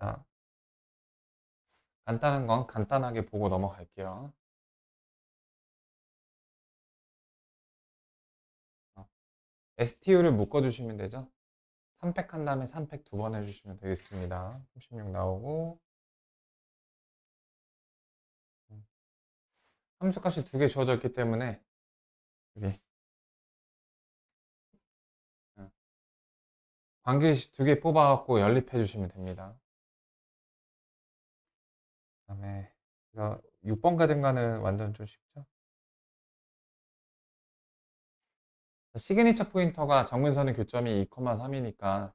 자, 간단한 건 간단하게 보고 넘어갈게요. STU를 묶어주시면 되죠. 3팩 한 다음에 3팩 두 번 해주시면 되겠습니다. 36 나오고 음, 함수값이 두 개 주어져 있기 때문에 여기 관계식 두 개 뽑아갖고 연립해 주시면 됩니다. 그 다음에 6번까지인가는 완전 좀 쉽죠. 시그니처 포인터가 정근선의 교점이 2,3이니까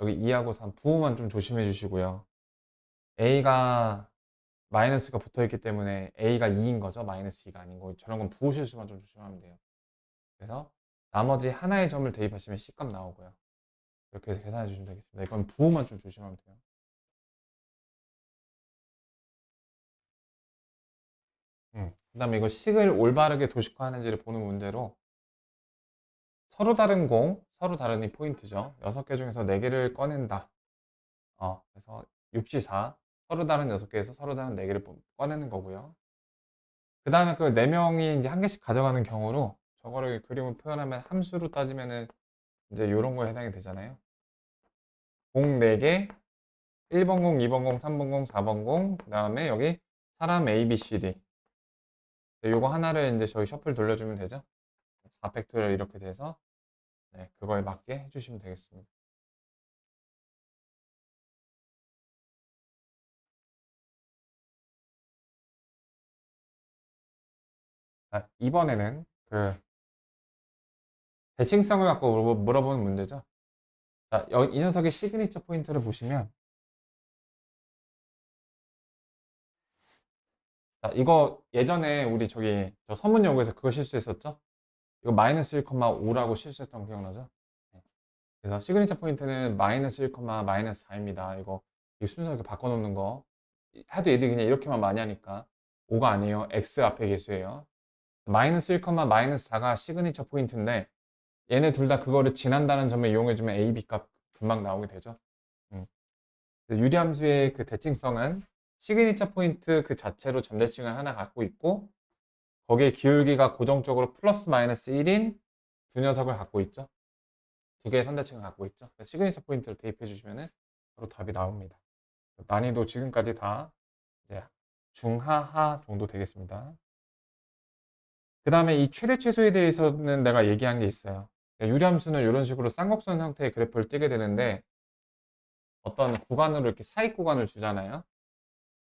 여기 2하고 3 부호만 좀 조심해 주시고요. A가 마이너스가 붙어 있기 때문에 A가 2인 거죠. 마이너스 2가 아닌 거. 저런 건 부호 실수만 좀 조심하면 돼요. 그래서 나머지 하나의 점을 대입하시면 C값 나오고요. 이렇게 해서 계산해 주시면 되겠습니다. 이건 부호만 좀 조심하면 돼요. 그 다음에 이거 식을 올바르게 도식화하는지를 보는 문제로 서로 다른 공, 서로 다른 이 포인트죠. 6개 중에서 4개를 꺼낸다. 그래서 6시4 서로 다른 6개에서 서로 다른 4개를 꺼내는 거고요. 그 다음에 그 4명이 이제 한 개씩 가져가는 경우로 저거를 그림을 표현하면 함수로 따지면은 이제 요런 거에 해당이 되잖아요. 공 4개, 1번 공, 2번 공, 3번 공, 4번 공, 그 다음에 여기 사람 A, B, C, D. 요거 하나를 이제 저희 셔플 돌려주면 되죠. 4팩토리얼 이렇게 돼서 네, 그거에 맞게 해주시면 되겠습니다. 자, 이번에는 그 대칭성을 갖고 물어보는 문제죠. 자, 이 녀석의 시그니처 포인트를 보시면 자, 이거 예전에 우리 저 서문 연구에서 그거 실수했었죠? 이거 마이너스 1,5라고 실수했던 거 기억나죠? 네. 그래서 시그니처 포인트는 마이너스 1, 마이너스 4입니다. 이 순서 이렇게 바꿔놓는 거. 하도 애들이 그냥 이렇게만 많이 하니까 5가 아니에요. X 앞에 개수예요. 마이너스 1, 마이너스 4가 시그니처 포인트인데 얘네 둘 다 그거를 지난다는 점을 이용해주면 A, B 값 금방 나오게 되죠. 음. 유리함수의 그 대칭성은 시그니처 포인트 그 자체로 점대칭을 하나 갖고 있고 거기에 기울기가 고정적으로 플러스 마이너스 1인 두 녀석을 갖고 있죠. 두 개의 선대칭을 갖고 있죠. 시그니처 포인트를 대입해 주시면 바로 답이 나옵니다. 난이도 지금까지 다 이제 중하하 정도 되겠습니다. 그 다음에 이 최대 최소에 대해서는 내가 얘기한 게 있어요. 유리함수는 이런 식으로 쌍곡선 형태의 그래프를 띄게 되는데 어떤 구간으로 이렇게 사익 구간을 주잖아요.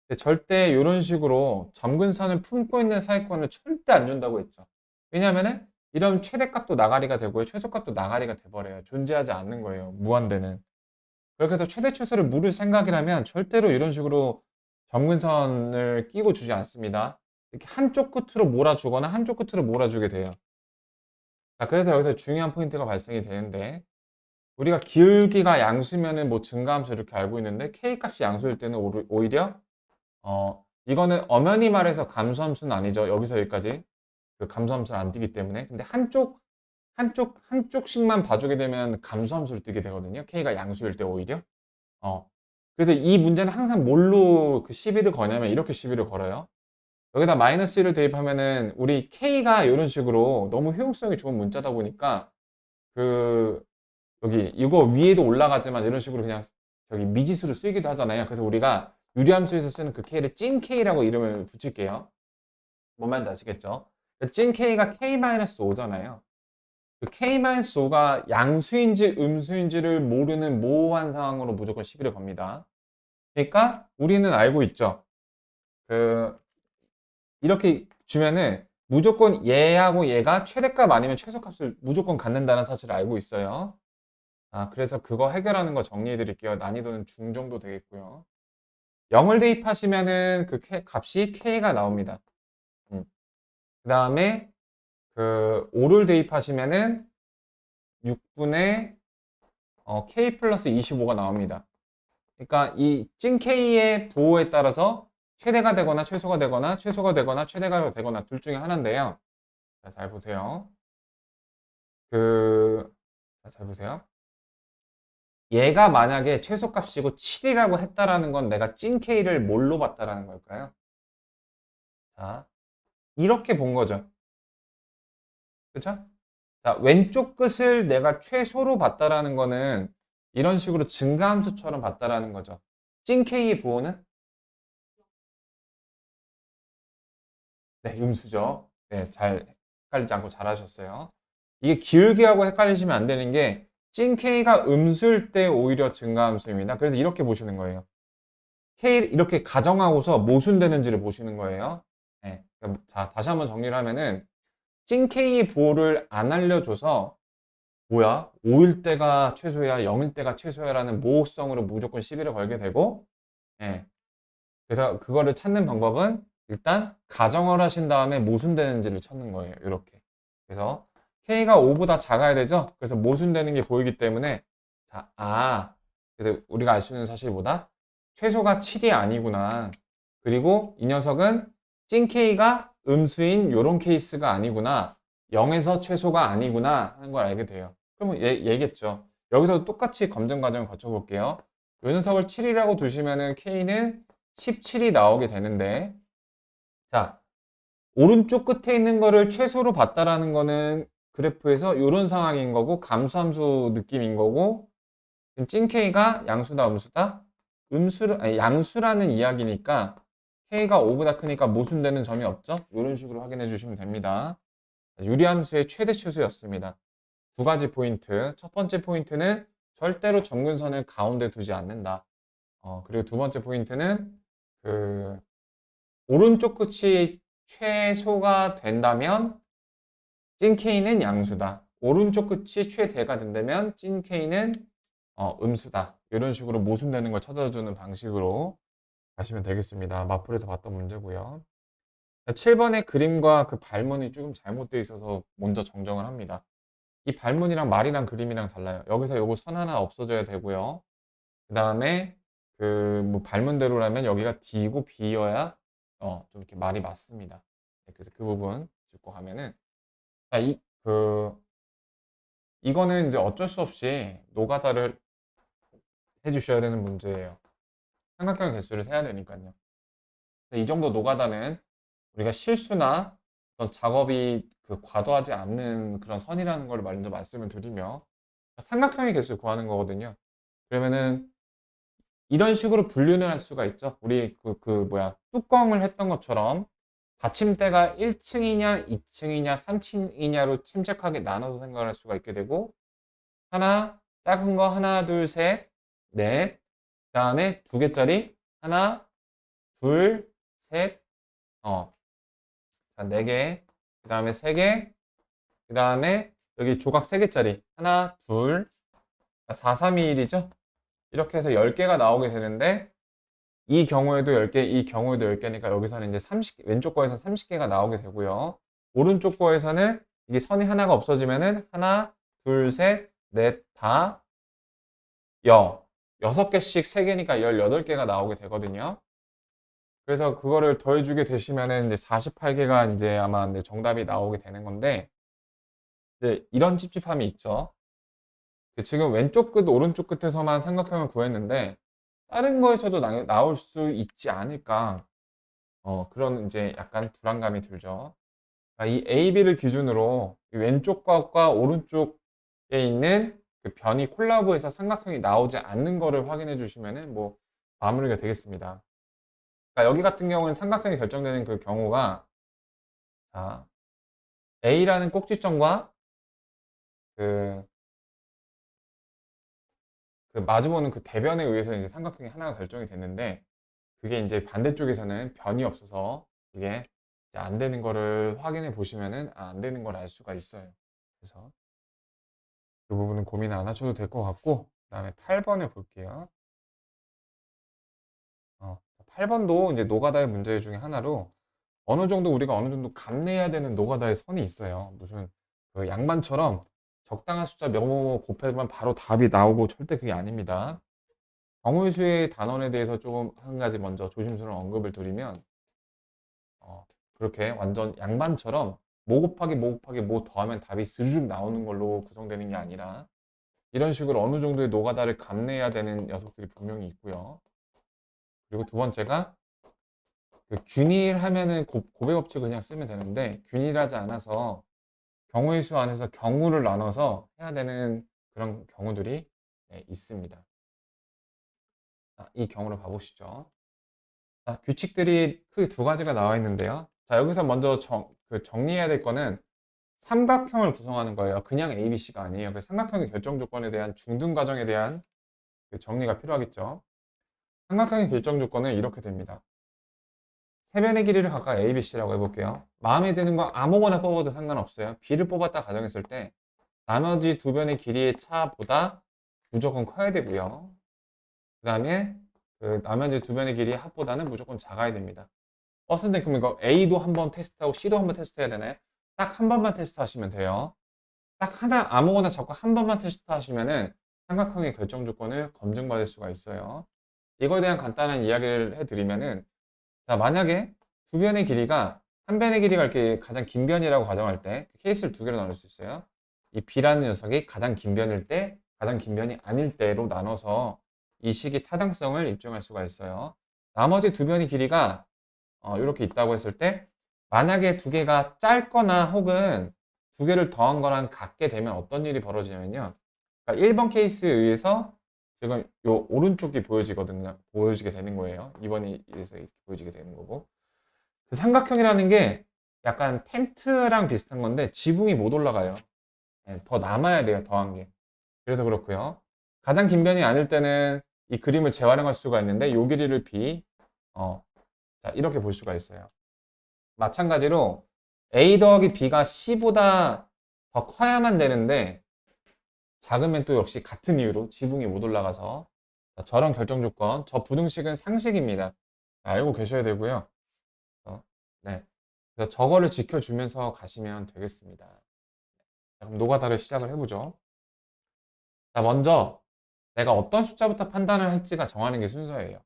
근데 절대 이런 식으로 점근선을 품고 있는 사익권을 절대 안 준다고 했죠. 왜냐하면은 이런 최대값도 나가리가 되고요. 최소값도 나가리가 돼버려요. 존재하지 않는 거예요. 무한대는. 그렇게 해서 최대 최소를 물을 생각이라면 절대로 이런 식으로 점근선을 끼고 주지 않습니다. 이렇게 한쪽 끝으로 몰아주거나 한쪽 끝으로 몰아주게 돼요. 자, 그래서 여기서 중요한 포인트가 발생이 되는데 우리가 기울기가 양수면은 뭐 증가함수 이렇게 알고 있는데 K값이 양수일 때는 오히려 이거는 엄연히 말해서 감수함수는 아니죠. 여기서 여기까지 그 감수함수를 안 띄기 때문에. 근데 한쪽씩만 봐주게 되면 감수함수를 띄게 되거든요. K가 양수일 때 오히려. 어. 그래서 이 문제는 항상 뭘로 그 시비를 거냐면 이렇게 시비를 걸어요. 여기다 마이너스 1을 대입하면은 우리 K가 이런 식으로 너무 효용성이 좋은 문자다 보니까 그 여기 이거 위에도 올라가지만 이런 식으로 그냥 저기 미지수로 쓰이기도 하잖아요. 그래서 우리가 유리함수에서 쓰는 그 K를 찐 K라고 이름을 붙일게요. 뭔 말인지 아시겠죠? 찐 K가 K-5잖아요. 그 K-5가 양수인지 음수인지를 모르는 모호한 상황으로 무조건 시비를 겁니다. 그러니까 우리는 알고 있죠. 그 이렇게 주면은 무조건 얘하고 얘가 최대값 아니면 최소값을 무조건 갖는다는 사실을 알고 있어요. 그래서 그거 해결하는 거 정리해 드릴게요. 난이도는 중 정도 되겠고요. 0을 대입하시면은 그 값이 K가 나옵니다. 음. 그 다음에 그 5를 대입하시면은 6분의 K 플러스 25가 나옵니다. 그러니까 이 찐 K의 부호에 따라서 최대가 되거나 최소가 되거나 최소가 되거나 최대가 되거나 둘 중에 하나인데요. 자, 잘 보세요. 그, 자, 잘 보세요. 얘가 만약에 최소값이고 7이라고 했다라는 건 내가 찐 K를 뭘로 봤다라는 걸까요? 자, 이렇게 본 거죠. 그쵸? 자, 왼쪽 끝을 내가 최소로 봤다라는 거는 이런 식으로 증가함수처럼 봤다라는 거죠. 찐 K의 부호는? 네, 음수죠. 네, 잘 헷갈리지 않고 잘하셨어요. 이게 길게 하고 헷갈리시면 안 되는 게 찐 K가 음수일 때 오히려 증가함수입니다. 그래서 이렇게 보시는 거예요. K 이렇게 가정하고서 모순되는지를 보시는 거예요. 네. 자, 다시 한번 정리를 하면은 찐 K의 부호를 안 알려줘서 뭐야? 5일 때가 최소야, 0일 때가 최소야라는 모호성으로 무조건 시비를 걸게 되고, 예. 그래서 그거를 찾는 방법은 일단 가정을 하신 다음에 모순되는지를 찾는 거예요. 이렇게. 그래서 K가 5보다 작아야 되죠? 그래서 모순되는 게 보이기 때문에 자, 그래서 우리가 알 수 있는 사실보다 최소가 7이 아니구나. 그리고 이 녀석은 찐 K가 음수인 요런 케이스가 아니구나. 0에서 최소가 아니구나 하는 걸 알게 돼요. 그러면 얘겠죠. 여기서도 똑같이 검증 과정을 거쳐볼게요. 요 녀석을 7이라고 두시면은 K는 17이 나오게 되는데, 자, 오른쪽 끝에 있는 거를 최소로 봤다라는 거는 그래프에서 이런 상황인 거고, 감수함수 느낌인 거고, 그럼 찐 K가 양수다, 음수다? 아니, 양수라는 이야기니까 K가 5보다 크니까 모순되는 점이 없죠? 이런 식으로 확인해 주시면 됩니다. 유리함수의 최대 최소였습니다. 두 가지 포인트. 첫 번째 포인트는 절대로 점근선을 가운데 두지 않는다. 그리고 두 번째 포인트는 그 오른쪽 끝이 최소가 된다면 찐 K는 양수다. 오른쪽 끝이 최대가 된다면 찐 K는 음수다. 이런 식으로 모순되는 걸 찾아주는 방식으로 가시면 되겠습니다. 마플에서 봤던 문제고요. 7번의 그림과 그 발문이 조금 잘못되어 있어서 먼저 정정을 합니다. 이 발문이랑 말이랑 그림이랑 달라요. 여기서 요거 선 하나 없어져야 되고요. 그 다음에 그 뭐 발문대로라면 여기가 D고 B여야 좀 이렇게 말이 맞습니다. 네, 그래서 그 부분 짚고 가면은 자, 이거는 이제 어쩔 수 없이 노가다를 해주셔야 되는 문제예요. 삼각형 개수를 세야 되니까요. 이 정도 노가다는 우리가 실수나 어떤 작업이 그 과도하지 않는 그런 선이라는 걸 먼저 말씀을 드리며 삼각형의 개수를 구하는 거거든요. 그러면은 이런 식으로 분류는 할 수가 있죠. 우리 뚜껑을 했던 것처럼 받침대가 1층이냐, 2층이냐, 3층이냐로 침착하게 나눠서 생각을 할 수가 있게 되고, 작은 거 하나, 둘, 셋, 넷, 그 다음에 두 개짜리, 하나, 둘, 셋, 자, 네 개, 그 다음에 세 개, 그 다음에 여기 조각 세 개짜리, 하나, 둘, 4, 3, 2, 1이죠? 이렇게 해서 10개가 나오게 되는데, 이 경우에도 10개, 이 경우에도 10개니까 여기서는 이제 왼쪽 거에서 30개가 나오게 되고요. 오른쪽 거에서는 이게 선이 하나가 없어지면은 하나, 둘, 셋, 넷, 다, 6개씩 3개니까 18개가 나오게 되거든요. 그래서 그거를 더해주게 되시면은 이제 48개가 이제 아마 이제 정답이 나오게 되는 건데, 이제 이런 찝찝함이 있죠. 지금 왼쪽 끝, 오른쪽 끝에서만 삼각형을 구했는데, 다른 거에서도 나올 수 있지 않을까. 그런 이제 약간 불안감이 들죠. 이 A, B를 기준으로 왼쪽 과 오른쪽에 있는 그 변이 콜라보해서 삼각형이 나오지 않는 거를 확인해 주시면은 뭐 마무리가 되겠습니다. 그러니까 여기 같은 경우는 삼각형이 결정되는 그 경우가 자, A라는 꼭지점과 그, 그 마주보는 그 대변에 의해서 이제 삼각형이 하나가 결정이 됐는데 그게 이제 반대쪽에서는 변이 없어서 이게 이제 안 되는 거를 확인해 보시면은 안 되는 걸 알 수가 있어요. 그래서 그 부분은 고민 안 하셔도 될 것 같고, 그 다음에 8번을 볼게요. 8번도 이제 노가다의 문제 중에 하나로 우리가 어느 정도 감내해야 되는 노가다의 선이 있어요. 무슨 그 양반처럼 적당한 숫자 뭐뭐뭐 곱해면 바로 답이 나오고 절대 그게 아닙니다. 정의수의 단원에 대해서 조금 한 가지 먼저 조심스러운 언급을 드리면 그렇게 완전 양반처럼 뭐 곱하기 뭐 곱하기 뭐 더하면 답이 스르륵 나오는 걸로 구성되는 게 아니라 이런 식으로 어느 정도의 노가다를 감내해야 되는 녀석들이 분명히 있고요. 그리고 두 번째가 그 균일하면은 고배 법칙을 그냥 쓰면 되는데 균일하지 않아서 경우의 수 안에서 경우를 나눠서 해야 되는 그런 경우들이 있습니다. 자, 이 경우를 봐보시죠. 자, 규칙들이 크게 두 가지가 나와 있는데요. 자, 여기서 먼저 정리해야 될 거는 삼각형을 구성하는 거예요. 그냥 ABC가 아니에요. 그 삼각형의 결정 조건에 대한 중등 과정에 대한 그 정리가 필요하겠죠. 삼각형의 결정 조건은 이렇게 됩니다. 세 변의 길이를 각각 A, B, C라고 해볼게요. 마음에 드는 거 아무거나 뽑아도 상관없어요. B를 뽑았다 가정했을 때 나머지 두 변의 길이의 차보다 무조건 커야 되고요. 그 다음에 그 나머지 두 변의 길이의 합보다는 무조건 작아야 됩니다. 선생님 그럼 이거 A도 한번 테스트하고 C도 한번 테스트해야 되나요? 딱 한 번만 테스트 하시면 돼요. 딱 하나 아무거나 잡고 한 번만 테스트 하시면은 삼각형의 결정 조건을 검증받을 수가 있어요. 이거에 대한 간단한 이야기를 해드리면은 자, 만약에 두 변의 길이가 한 변의 길이가 이렇게 가장 긴 변이라고 가정할 때 케이스를 두 개로 나눌 수 있어요. 이 B라는 녀석이 가장 긴 변일 때, 가장 긴 변이 아닐 때로 나눠서 이 식의 타당성을 입증할 수가 있어요. 나머지 두 변의 길이가 이렇게 있다고 했을 때 만약에 두 개가 짧거나 혹은 두 개를 더한 거랑 같게 되면 어떤 일이 벌어지냐면요. 그러니까 1번 케이스에 의해서 지금 요 오른쪽이 보여지거든요. 보여지게 되는 거예요. 2번이 이래서 이렇게 보여지게 되는 거고. 그 삼각형이라는 게 약간 텐트랑 비슷한 건데 지붕이 못 올라가요. 더 남아야 돼요. 더한 게. 그래서 그렇고요. 가장 긴 변이 아닐 때는 이 그림을 재활용할 수가 있는데 요 길이를 B 자, 이렇게 볼 수가 있어요. 마찬가지로 A 더하기 B가 C보다 더 커야만 되는데 작으면 또 역시 같은 이유로 지붕이 못 올라가서 저런 결정 조건, 저 부등식은 상식입니다. 알고 계셔야 되고요. 네. 그래서 저거를 지켜주면서 가시면 되겠습니다. 자, 그럼 노가다를 시작을 해보죠. 자, 먼저 내가 어떤 숫자부터 판단을 할지가 정하는 게 순서예요.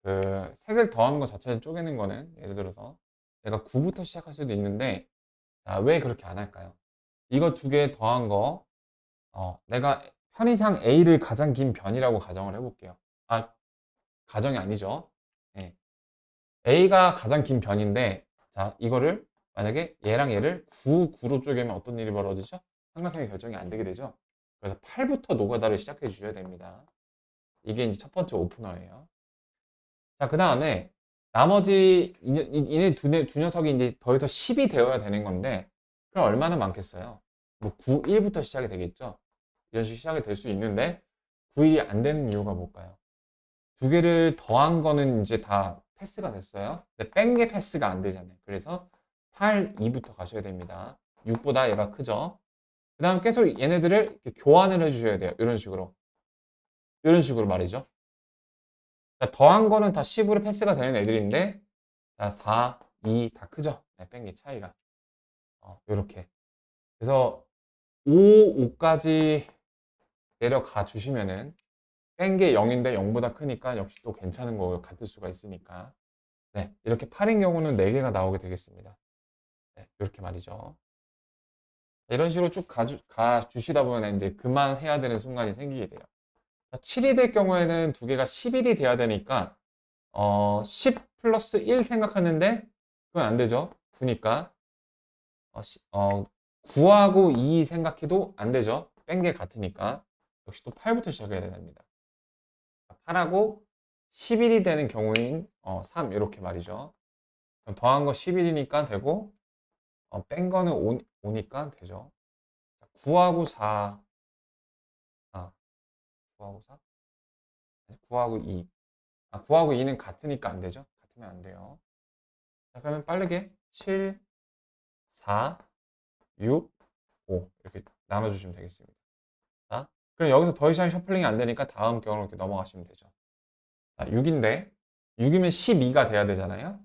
그 색을 더하는 것 자체를 쪼개는 거는 예를 들어서 내가 9부터 시작할 수도 있는데 자, 왜 그렇게 안 할까요? 이거 두 개 더한 거 내가 편의상 A를 가장 긴 변이라고 가정을 해볼게요. 가정이 아니죠. 예. A가 가장 긴 변인데, 자, 이거를 만약에 얘랑 얘를 9, 9로 쪼개면 어떤 일이 벌어지죠? 삼각형의 결정이 안 되게 되죠. 그래서 8부터 노가다를 시작해 주셔야 됩니다. 이게 이제 첫 번째 오프너예요. 자, 그 다음에 나머지 이네 두 녀석이 이제 더해서 10이 되어야 되는 건데, 그럼 얼마나 많겠어요? 뭐 9, 1부터 시작이 되겠죠? 이런 식으로 시작이 될 수 있는데 9일이 안 되는 이유가 뭘까요? 두 개를 더한 거는 이제 다 패스가 됐어요. 근데 뺀 게 패스가 안 되잖아요. 그래서 8, 2부터 가셔야 됩니다. 6보다 얘가 크죠? 그 다음 계속 얘네들을 이렇게 교환을 해주셔야 돼요. 이런 식으로. 이런 식으로 말이죠. 자, 더한 거는 다 10으로 패스가 되는 애들인데, 자, 4, 2 다 크죠? 네, 뺀 게 차이가. 이렇게. 그래서 5, 5까지 내려가 주시면은 뺀 게 0인데 0보다 크니까 역시 또 괜찮은 거 같을 수가 있으니까. 네, 이렇게 8인 경우는 4개가 나오게 되겠습니다. 네, 이렇게 말이죠. 이런 식으로 쭉 가주시다 보면 이제 그만해야 되는 순간이 생기게 돼요. 7이 될 경우에는 두 개가 11이 돼야 되니까 10 플러스 1 생각하는데 그건 안 되죠. 9니까 9하고 2 생각해도 안 되죠. 뺀 게 같으니까 역시 또 8부터 시작해야 됩니다. 8하고 11이 되는 경우인 3 이렇게 말이죠. 더한 거 11이니까 되고 뺀 거는 5니까 되죠. 9하고 4 9하고 4? 9하고 2 9하고 2는 같으니까 안 되죠. 같으면 안 돼요. 자, 그러면 빠르게 7, 4, 6, 5 이렇게 나눠주시면 되겠습니다. 자, 그럼 여기서 더 이상 셔플링이 안 되니까 다음 경우로 이렇게 넘어가시면 되죠. 자, 6인데 6이면 12가 돼야 되잖아요.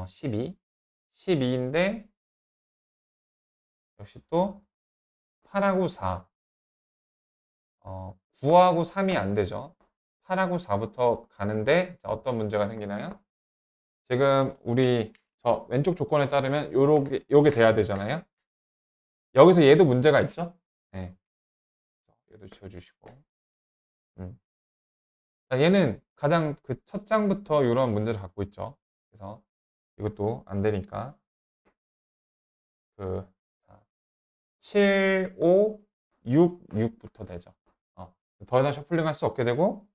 12. 12인데 역시 또 8하고 4. 9하고 3이 안 되죠. 8하고 4부터 가는데 어떤 문제가 생기나요? 지금 우리 저 왼쪽 조건에 따르면 요게 돼야 되잖아요. 여기서 얘도 문제가 있죠. 네. 이렇게도 지워주시고. 자, 얘는 가장 그 첫 장부터 이런 문제를 갖고 있죠. 그래서 이것도 안 되니까 그 7, 5, 6, 6부터 되죠. 더 이상 셔플링 할 수 없게 되고,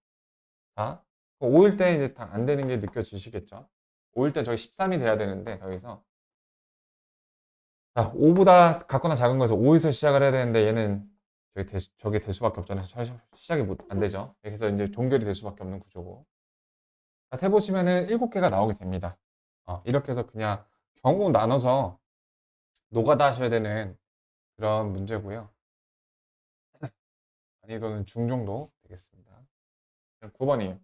자, 5일 때 이제 다 안 되는 게 느껴지시겠죠? 5일 때 저기 13이 돼야 되는데, 여기서. 자, 5보다 같거나 작은 거에서 5에서 시작을 해야 되는데, 얘는 저게 될 수밖에 없잖아요. 시작이 안 되죠. 그래서 이제 종결이 될 수밖에 없는 구조고. 자, 세보시면은 7개가 나오게 됩니다. 이렇게 해서 그냥 경우 나눠서 노가다 하셔야 되는 그런 문제고요. 난이도는 중 정도 되겠습니다. 9번이에요.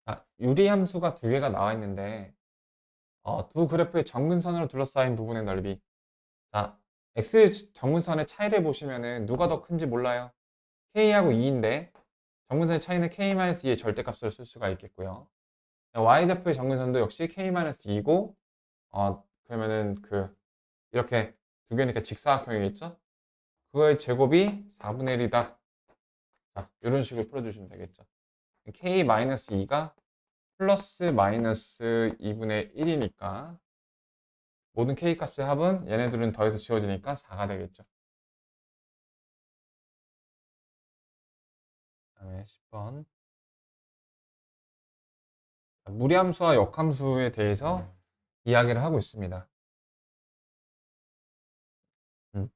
자, 유리함수가 두 개가 나와 있는데 두 그래프의 정근선으로 둘러싸인 부분의 넓이. 자, x 정근선의 차이를 보시면은 누가 더 큰지 몰라요. k하고 2인데 정근선의 차이는 k-2의 절대값으로 쓸 수가 있겠고요. y좌표의 정근선도 역시 k-2고 그러면은 이렇게 두 개니까 직사각형이겠죠? 그거의 제곱이 4분의 1이다. 자, 이런 식으로 풀어주시면 되겠죠. k-2가 플러스 마이너스 2분의 1이니까 모든 k 값의 합은 얘네들은 더해서 지워지니까 4가 되겠죠. 그다음에 10번. 무리함수와 역함수에 대해서 이야기를 하고 있습니다. 음.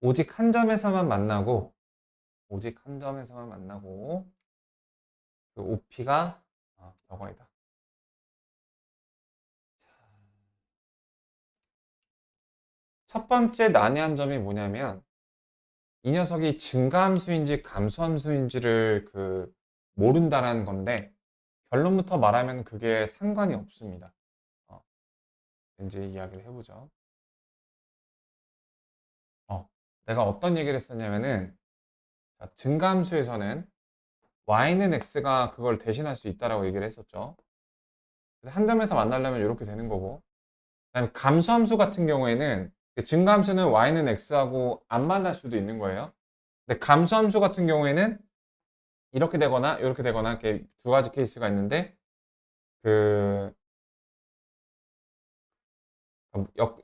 오직 한 점에서만 만나고 그 OP가 저거이다. 첫 번째 난해한 점이 뭐냐면 이 녀석이 증가함수인지 감소함수인지를 모른다라는 건데 결론부터 말하면 그게 상관이 없습니다. 이제 이야기를 해보죠. 내가 어떤 얘기를 했었냐면은 증가함수에서는 y는 x가 그걸 대신할 수 있다라고 얘기를 했었죠. 한 점에서 만나려면 이렇게 되는 거고, 그다음에 감수함수 같은 경우에는 증가함수는 y는 x하고 안 만날 수도 있는 거예요. 근데 감수함수 같은 경우에는 이렇게 되거나 이렇게 되거나 이렇게 두 가지 케이스가 있는데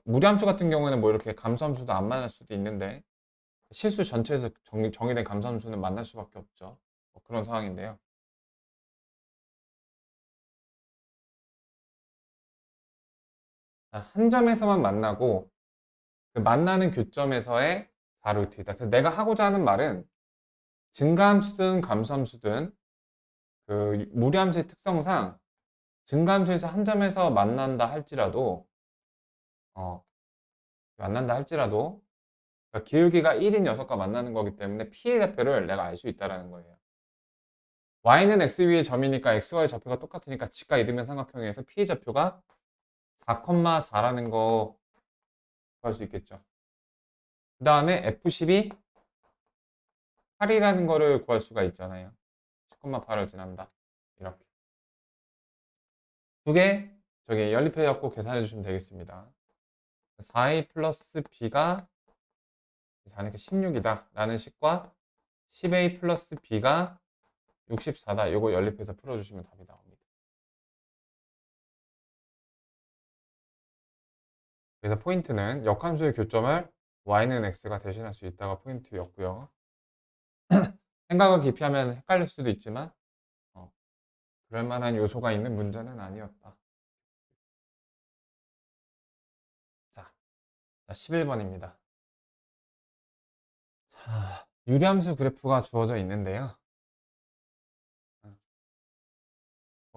무리함수 같은 경우에는 뭐 이렇게 감수함수도 안 만날 수도 있는데 실수 전체에서 정의된 감수함수는 만날 수밖에 없죠. 그런 상황인데요. 한 점에서만 만나고 그 만나는 교점에서의 4루트이다. 그래서 내가 하고자 하는 말은 증가함수든 감수함수든 무리함수의 특성상 증가함수에서 한 점에서 어, 만난다 할지라도 그러니까 기울기가 1인 녀석과 만나는 거기 때문에 p의 좌표를 내가 알 수 있다는 거예요. y는 x 위의 점이니까 xy 좌표가 똑같으니까 직각 이등변 삼각형에서 p의 좌표가 4,4라는 거 구할 수 있겠죠. 그 다음에 F10이 8이라는 거를 구할 수가 있잖아요. 10,8을 지난다. 이렇게. 두 개, 저기 연립해갖고 계산해 주시면 되겠습니다. 4a 플러스 b가 4니까 16이다. 라는 식과 10a 플러스 b가 64다. 이거 연립해서 풀어주시면 답이 나옵니다. 그래서 포인트는 역함수의 교점을 y는 x가 대신할 수 있다가 포인트였고요. 생각을 깊이 하면 헷갈릴 수도 있지만 그럴 만한 요소가 있는 문제는 아니었다. 자, 11번입니다. 유리함수 그래프가 주어져 있는데요.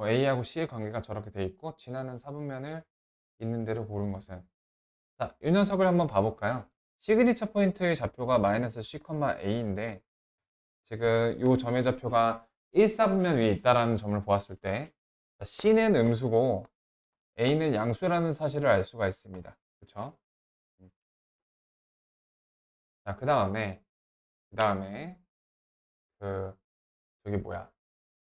A하고 C의 관계가 저렇게 돼 있고 지나는 사분면을 있는 대로 고른 것은 자, 이 녀석을 한번 봐볼까요? 시그니처 포인트의 좌표가 마이너스 C, A인데 지금 이 점의 좌표가 1사분면 위에 있다는 점을 보았을 때 C는 음수고 A는 양수라는 사실을 알 수가 있습니다. 그렇죠? 자, 그 다음에 저기 뭐야?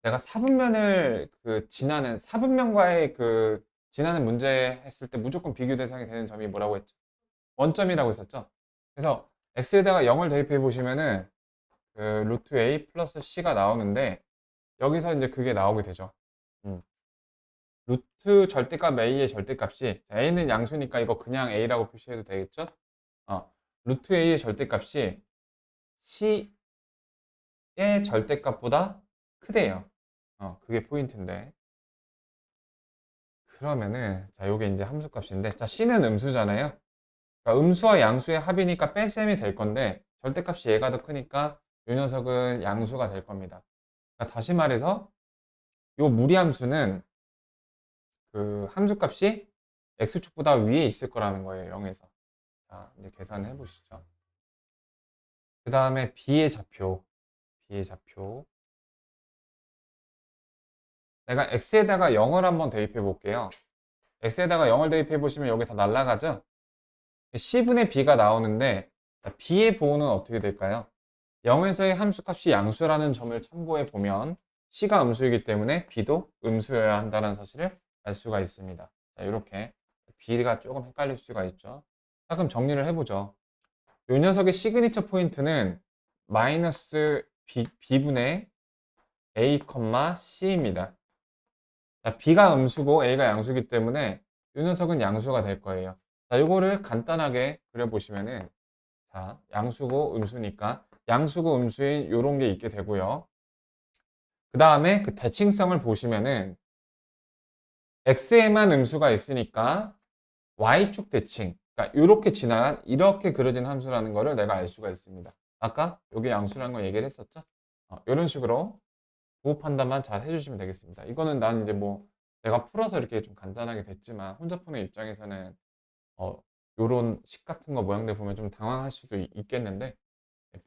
내가 사분면을 지나는 사분면과의 지난해 문제 했을 때 무조건 비교 대상이 되는 점이 뭐라고 했죠? 원점이라고 했었죠? 그래서 x에다가 0을 대입해 보시면은 그 루트 a 플러스 c가 나오는데 여기서 이제 그게 나오게 되죠. 루트 절대값 a의 절대값이 a는 양수니까 이거 그냥 a라고 표시해도 되겠죠? 루트 a의 절대값이 c의 절대값보다 크대요. 그게 포인트인데. 그러면은 자, 요게 이제 함수값인데 자, c는 음수잖아요. 그러니까 음수와 양수의 합이니까 뺄셈이 될 건데 절대값이 얘가 더 크니까 요 녀석은 양수가 될 겁니다. 그러니까 다시 말해서 요 무리함수는 그 함수값이 x축보다 위에 있을 거라는 거예요. 0에서. 자, 이제 계산을 해보시죠. 그 다음에 b의 좌표. b의 좌표. 내가 x에다가 0을 한번 대입해 볼게요. x에다가 0을 대입해 보시면 여기 다 날라가죠? c분의 b가 나오는데 b의 부호는 어떻게 될까요? 0에서의 함수값이 양수라는 점을 참고해 보면 c가 음수이기 때문에 b도 음수여야 한다는 사실을 알 수가 있습니다. 자, 이렇게 b가 조금 헷갈릴 수가 있죠. 자, 그럼 정리를 해보죠. 이 녀석의 시그니처 포인트는 마이너스 b분의 a, c입니다. 자, b가 음수고 a가 양수이기 때문에 이 녀석은 양수가 될 거예요. 자, 이거를 간단하게 그려보시면은 자, 양수고 음수니까 양수고 음수인 이런 게 있게 되고요. 그 다음에 그 대칭성을 보시면은 x에만 음수가 있으니까 y축 대칭. 그러니까 이렇게 지나간 이렇게 그려진 함수라는 거를 내가 알 수가 있습니다. 아까 여기 양수라는 거 얘기를 했었죠? 이런 식으로 부호 판단만 잘 해주시면 되겠습니다. 이거는 난 이제 뭐 내가 풀어서 이렇게 좀 간단하게 됐지만 혼자 푸는 입장에서는 요런 식 같은 거 모양들 보면 좀 당황할 수도 있겠는데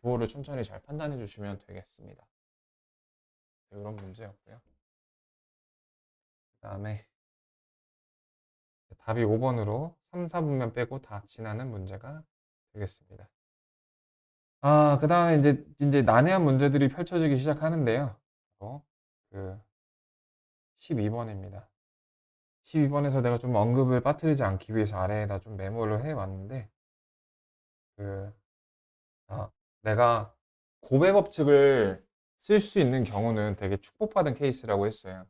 부호를 천천히 잘 판단해 주시면 되겠습니다. 이런 문제였고요. 그 다음에 답이 5번으로 3, 4분면 빼고 다 지나는 문제가 되겠습니다. 그 다음에 이제 난해한 문제들이 펼쳐지기 시작하는데요. 그 12번입니다. 12번에서 내가 좀 언급을 빠뜨리지 않기 위해서 아래에다 좀 메모를 해 왔는데 그 내가 고배 법칙을 쓸 수 있는 경우는 되게 축복받은 케이스라고 했어요.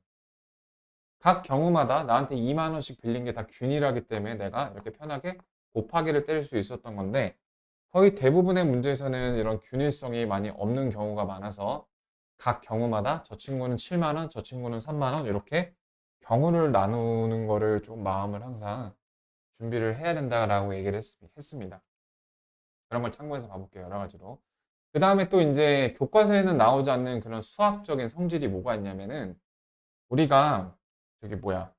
각 경우마다 나한테 2만 원씩 빌린 게 다 균일하기 때문에 내가 이렇게 편하게 곱하기를 때릴 수 있었던 건데 거의 대부분의 문제에서는 이런 균일성이 많이 없는 경우가 많아서 각 경우마다 저 친구는 7만 원, 저 친구는 3만 원 이렇게 경우를 나누는 거를 좀 마음을 항상 준비를 해야 된다라고 얘기를 했습니다. 그런 걸 참고해서 봐볼게요. 여러 가지로. 그 다음에 또 이제 교과서에는 나오지 않는 그런 수학적인 성질이 뭐가 있냐면은 우리가 저기 뭐야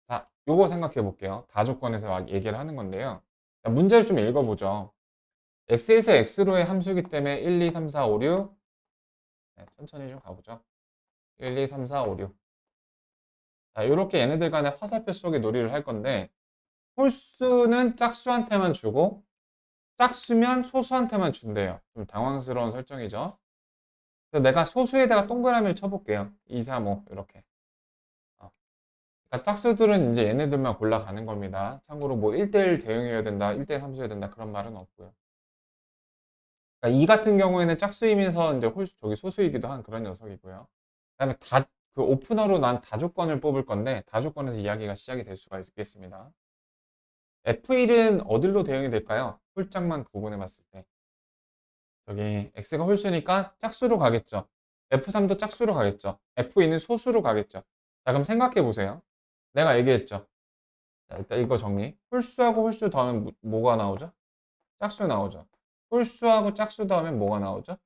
자, 요거 생각해 볼게요. 다조건에서 막 얘기를 하는 건데요. 자, 문제를 좀 읽어보죠. x에서 x로의 함수이기 때문에 1, 2, 3, 4, 5, 6 네, 천천히 좀 가보죠. 1, 2, 3, 4, 5, 6 자, 요렇게 얘네들 간의 화살표 속의 놀이를 할 건데 홀수는 짝수한테만 주고 짝수면 소수한테만 준대요. 좀 당황스러운 설정이죠. 그래서 내가 소수에다가 동그라미를 쳐볼게요. 2, 3, 5 이렇게. 그러니까 짝수들은 이제 얘네들만 골라가는 겁니다. 참고로 뭐 1대1 대응해야 된다, 1대1 함수해야 된다 그런 말은 없고요. 그러니까 이 같은 경우에는 짝수이면서 이제 홀수, 저기 소수이기도 한 그런 녀석이고요. 그다음에 그 오프너로 난 다조건을 뽑을 건데 다조건에서 이야기가 시작이 될 수가 있겠습니다. F1은 어디로 대응이 될까요? 홀짝만 구분해 봤을 때. 저기 X가 홀수니까 짝수로 가겠죠. F3도 짝수로 가겠죠. F2는 소수로 가겠죠. 자, 그럼 생각해 보세요. 내가 얘기했죠. 자, 일단 이거 정리. 홀수하고 홀수 더하면 뭐가 나오죠? 짝수 나오죠. 홀수하고 짝수 더하면 뭐가 나오죠?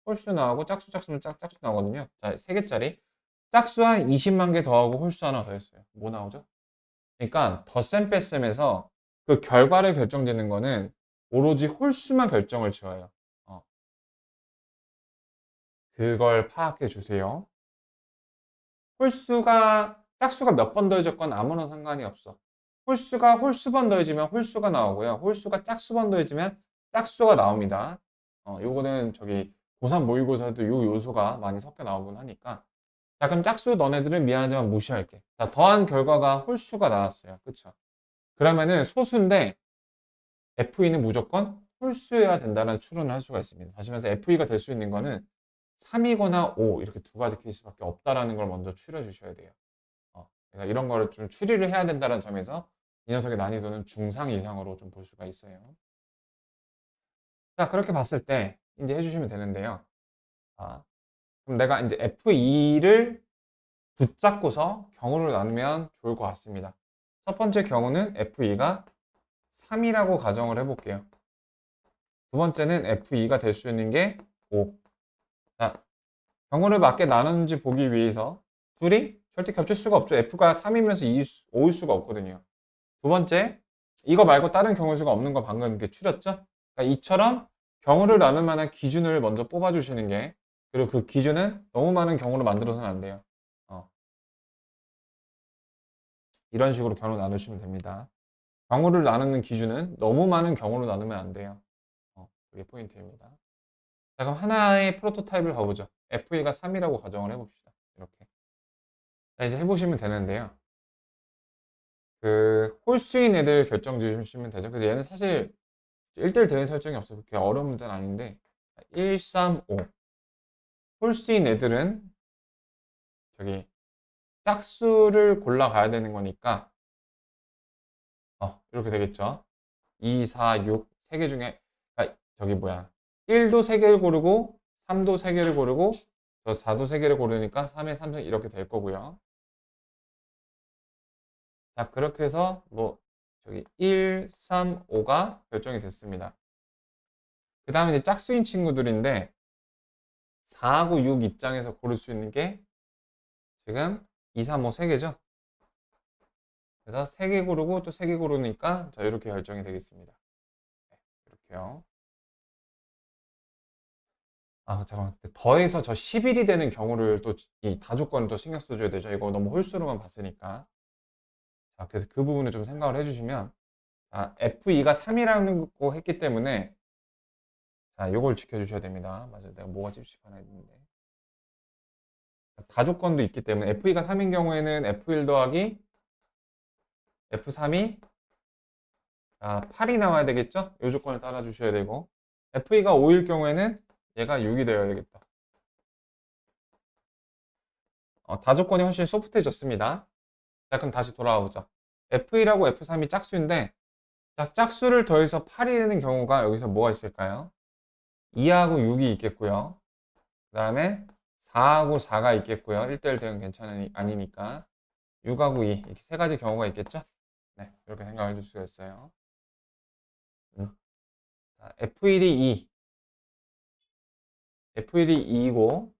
홀수 나오고 짝수 짝수면 짝수 나오거든요. 자, 3개짜리. 짝수 한 20만 개 더하고 홀수 하나 더했어요. 뭐 나오죠? 그러니까 덧셈 뺄셈에서 그 결과를 결정짓는 거는 오로지 홀수만 결정을 지어요. 그걸 파악해 주세요. 짝수가 몇 번 더해졌건 아무런 상관이 없어. 홀수가 홀수번 더해지면 홀수가 나오고요. 홀수가 짝수번 더해지면 짝수가 나옵니다. 요거는 저기 고3 모의고사도 요 요소가 많이 섞여 나오곤 하니까. 자, 그럼 짝수 너네들은 미안하지만 무시할게. 자, 더한 결과가 홀수가 나왔어요. 그쵸? 그러면은 소수인데 FE는 무조건 홀수여야 된다는 추론을 할 수가 있습니다. 다시 말해서 FE가 될 수 있는 거는 3이거나 5 이렇게 두 가지 케이스밖에 없다라는 걸 먼저 추려 주셔야 돼요. 그래서 이런 거를 좀 추리를 해야 된다는 점에서 이 녀석의 난이도는 중상 이상으로 좀 볼 수가 있어요. 자, 그렇게 봤을 때 이제 해주시면 되는데요. 자, 그럼 내가 이제 F2를 붙잡고서 경우를 나누면 좋을 것 같습니다. 첫 번째 경우는 F2가 3이라고 가정을 해볼게요. 두 번째는 F2가 될 수 있는 게 5. 자, 경우를 맞게 나누는지 보기 위해서 둘이 절대 겹칠 수가 없죠. F가 3이면서 5일 수가 없거든요. 두 번째, 이거 말고 다른 경우 수가 없는 거 방금 이렇게 추렸죠? 그러니까 이처럼 경우를 나눌 만한 기준을 먼저 뽑아주시는 게, 그리고 그 기준은 너무 많은 경우로 만들어서는 안 돼요. 어, 이런 식으로 경우 나누시면 됩니다. 경우를 나누는 기준은 너무 많은 경우로 나누면 안 돼요. 그게 포인트입니다. 자, 그럼 하나의 프로토타입을 봐보죠. FE가 3이라고 가정을 해봅시다. 이렇게. 자, 이제 해보시면 되는데요. 그 홀수인 애들 결정 지으시면 되죠. 그래서 얘는 사실 1대1 대응 설정이 없어서 그렇게 어려운 문제는 아닌데 1, 3, 5 홀수인 애들은 저기 짝수를 골라가야 되는 거니까 이렇게 되겠죠. 2, 4, 6 세 개 중에 저기 뭐야 1도 3개를 고르고 3도 3개를 고르고 4도 3개를 고르니까 3의 3승 이렇게 될 거고요. 자, 그렇게 해서 뭐 저기 1, 3, 5가 결정이 됐습니다. 그 다음에 이제 짝수인 친구들인데 4하고 6 입장에서 고를 수 있는 게 지금 2, 3, 5 3개죠. 그래서 3개 고르고 또 3개 고르니까 자, 이렇게 결정이 되겠습니다. 네, 이렇게요. 잠깐만. 더해서 저 10일이 되는 경우를 또 이 다조건을 또 신경 써줘야 되죠. 이거 너무 홀수로만 봤으니까. 자, 그래서 그 부분을 좀 생각을 해주시면, F2가 3이라는 거 했기 때문에, 자, 요걸 지켜주셔야 됩니다. 맞아요. 내가 뭐가 찝찝하나 했는데. 다조건도 있기 때문에, F2가 3인 경우에는 F1 더하기 F3이 8이 나와야 되겠죠? 이 조건을 따라주셔야 되고, F2가 5일 경우에는 얘가 6이 되어야 되겠다. 다조건이 훨씬 소프트해졌습니다. 자, 그럼 다시 돌아와 보자. F1하고 F3이 짝수인데, 자, 짝수를 더해서 8이 되는 경우가 여기서 뭐가 있을까요? 2하고 6이 있겠고요. 그 다음에 4하고 4가 있겠고요. 1대1 대응 아니니까. 6하고 2, 이렇게 세 가지 경우가 있겠죠? 네, 이렇게 생각해 줄 수가 있어요. 자, F1이 2, F1이 2이고,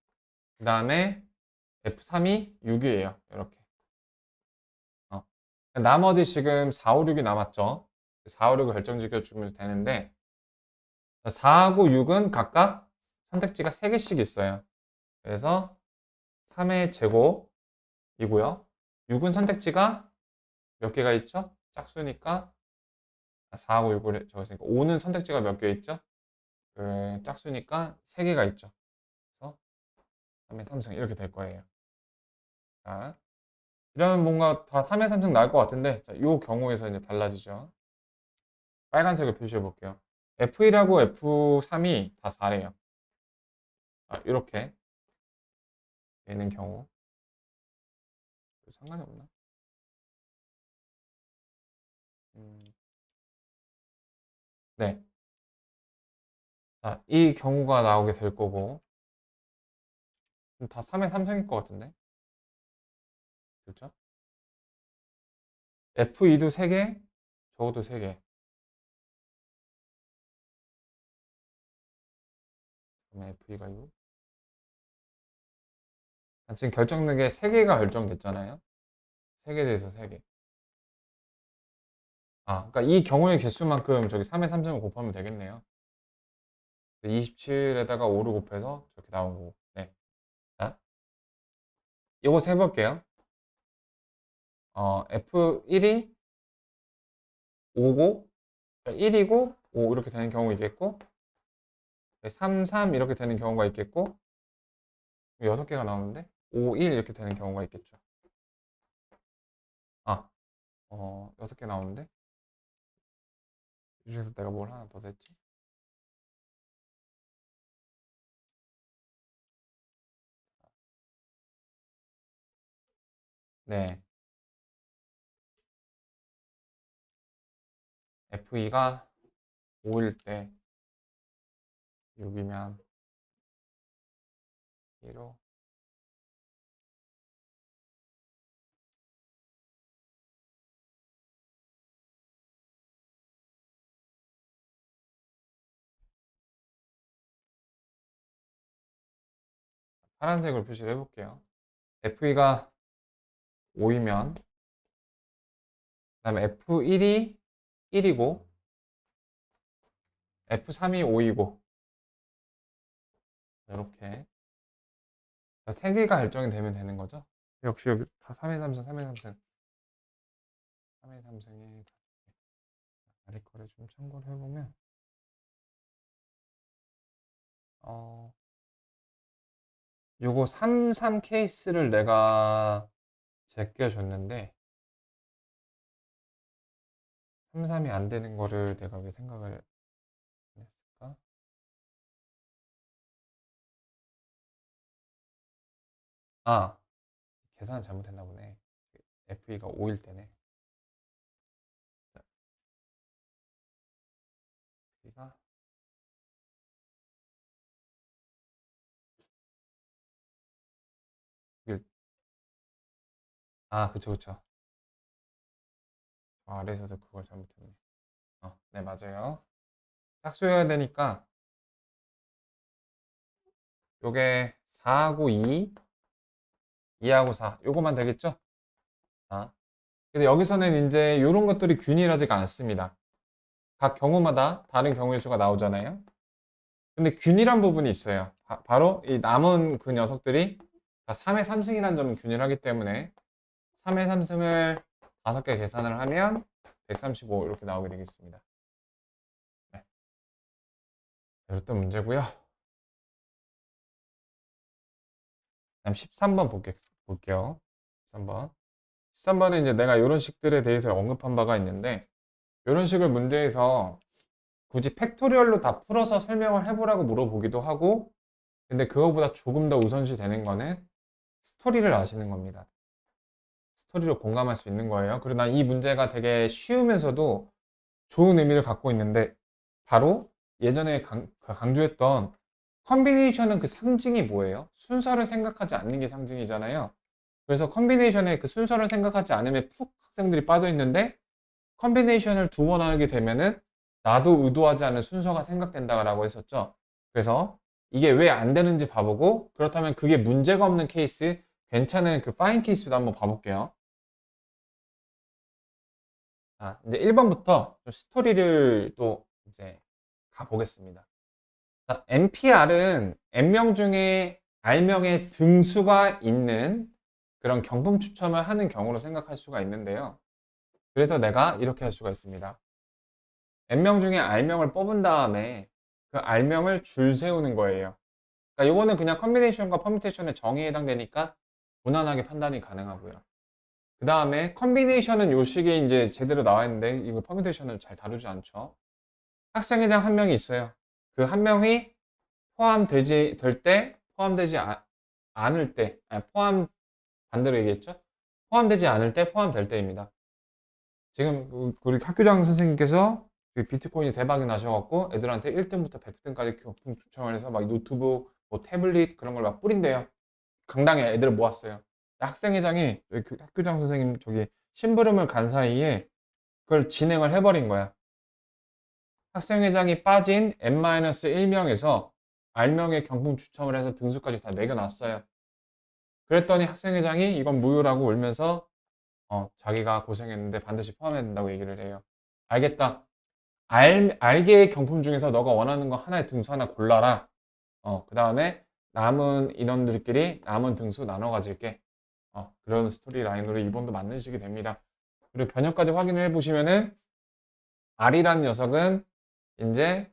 그 다음에 F3이 6이에요. 이렇게. 어. 나머지 지금 4, 5, 6이 남았죠? 4, 5, 6을 결정지켜주면 되는데, 4하고 6은 각각 선택지가 3개씩 있어요. 그래서 3의 제곱이고요. 6은 선택지가 몇 개가 있죠? 짝수니까 4하고 6을 적었으니까 5는 선택지가 몇 개 있죠? 짝수니까 3개가 있죠. 그래서 3의 3승 이렇게 될 거예요. 자, 이러면 뭔가 다 3의 3승 나올 것 같은데 자, 이 경우에서 이제 달라지죠. 빨간색을 표시해 볼게요. F1하고 F3이 다 4래요. 이렇게 되는 경우 상관이 없나? 네. 자, 이 경우가 나오게 될 거고 다 3의 3승일 것 같은데 그렇죠? F2도 3개, 적어도 3개. 그러면 F2가 6. 지금 결정된 게 3개가 결정됐잖아요. 3개 대해서 3개. 그러니까 이 경우의 개수만큼 저기 3의 3승을 곱하면 되겠네요. 27에다가 5를 곱해서 저렇게 나온 거고. 네. 자, 이거 해볼게요. F1이 5고, 1이고, 5 이렇게 되는 경우 있겠고, 3, 3 이렇게 되는 경우가 있겠고, 6개가 나오는데, 5, 1 이렇게 되는 경우가 있겠죠. 아, 6개 나오는데? 이 중에서 내가 뭘 하나 더 냈지? 네. F2가 5일 때 6이면 1로 파란색으로 표시를 해볼게요. F2가 5이면 그다음에 F1이 1이고 F3이 5이고 이렇게 3개가 결정이 되면 되는 거죠. 역시 여기 다 3의 3승, 3의 3승, 3의 3승이 아래 거를 좀 참고를 해보면 요거 3, 3 케이스를 내가 제껴줬는데 3, 3이 안 되는 거를 내가 왜 생각을 했을까? 아, 계산을 잘못했나 보네. F2가 5일 때네. F가 그쵸, 그쵸. 아래에서도 그걸 잘못했네. 네, 맞아요. 짝수여야 되니까 요게 4하고 2, 2하고 4 요거만 되겠죠? 그래서 여기서는 이제 이런 것들이 균일하지가 않습니다. 각 경우마다 다른 경우의 수가 나오잖아요. 근데 균일한 부분이 있어요. 바로 이 남은 그 녀석들이 다 3의 3승이라는 점은 균일하기 때문에 3의 3승을 5개 계산을 하면 135 이렇게 나오게 되겠습니다. 네. 이랬던 문제고요. 다음 13번 볼게요. 13번. 13번은 이제 내가 이런 식들에 대해서 언급한 바가 있는데 이런 식을 문제에서 굳이 팩토리얼로 다 풀어서 설명을 해보라고 물어보기도 하고 근데 그거보다 조금 더 우선시 되는 거는 스토리를 아시는 겁니다. 스토리로 공감할 수 있는 거예요. 그리고 난 이 문제가 되게 쉬우면서도 좋은 의미를 갖고 있는데 바로 예전에 강조했던 컨비네이션은 그 상징이 뭐예요? 순서를 생각하지 않는 게 상징이잖아요. 그래서 컨비네이션에 그 순서를 생각하지 않으면 푹 학생들이 빠져 있는데 컨비네이션을 두 번 하게 되면은 나도 의도하지 않은 순서가 생각된다라고 했었죠. 그래서 이게 왜 안 되는지 봐보고 그렇다면 그게 문제가 없는 케이스, 괜찮은 그 파인 케이스도 한번 봐볼게요. 이제 1번부터 스토리를 또 이제 가보겠습니다. NPR은 N명 중에 R명의 등수가 있는 그런 경품 추첨을 하는 경우로 생각할 수가 있는데요. 그래서 내가 이렇게 할 수가 있습니다. N명 중에 R명을 뽑은 다음에 그 R명을 줄 세우는 거예요. 그러니까 이거는 그냥 컨비네이션과 퍼뮤테이션의 정의에 해당되니까 무난하게 판단이 가능하고요. 그 다음에 컨비네이션은 요 식에 이제 제대로 나와 있는데 이거 퍼뮤테이션을 잘 다루지 않죠. 학생회장 한 명이 있어요. 그 한 명이 포함되지 않을 때, 포함 반대로 얘기했죠? 포함되지 않을 때, 포함될 때입니다. 지금 우리 학교장 선생님께서 비트코인이 대박이 나셔갖고 애들한테 1등부터 100등까지 교품 추첨을 해서 막 노트북, 뭐 태블릿 그런 걸 막 뿌린대요. 강당에 애들을 모았어요. 학생회장이 그 학교장 선생님 저기 심부름을 간 사이에 그걸 진행을 해버린 거야. 학생회장이 빠진 N-1명에서 R명의 경품 추첨을 해서 등수까지 다 매겨놨어요. 그랬더니 학생회장이 이건 무효라고 울면서 자기가 고생했는데 반드시 포함해야 된다고 얘기를 해요. 알겠다. R개의 경품 중에서 너가 원하는 거 하나의 등수 하나 골라라. 그 다음에 남은 인원들끼리 남은 등수 나눠 가질게. 그런 스토리 라인으로 2번도 만드시게 됩니다. 그리고 변형까지 확인을 해보시면은 R이라는 녀석은 이제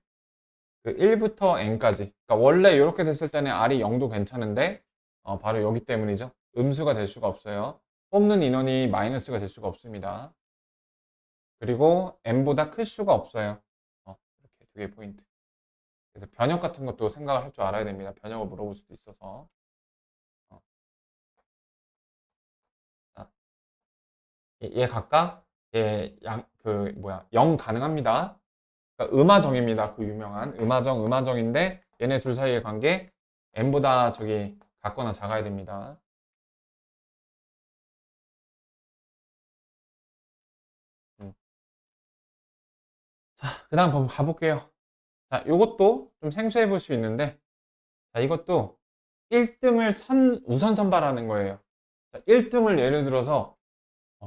그 1부터 n까지. 그러니까 원래 이렇게 됐을 때는 R이 0도 괜찮은데 바로 여기 때문이죠. 음수가 될 수가 없어요. 뽑는 인원이 마이너스가 될 수가 없습니다. 그리고 n보다 클 수가 없어요. 이렇게 두 개의 포인트. 그래서 변형 같은 것도 생각을 할 줄 알아야 됩니다. 변형을 물어볼 수도 있어서. 어, 자, 얘 각각 그 0 가능합니다. 그러니까 음하정입니다. 그 유명한 음하정인데 얘네 둘 사이의 관계 n보다 저기 같거나 작아야 됩니다. 자, 그 다음 한번 가볼게요. 자, 요것도 좀 생소해 볼 수 있는데, 자, 이것도 1등을 우선 선발하는 거예요. 자, 1등을 예를 들어서,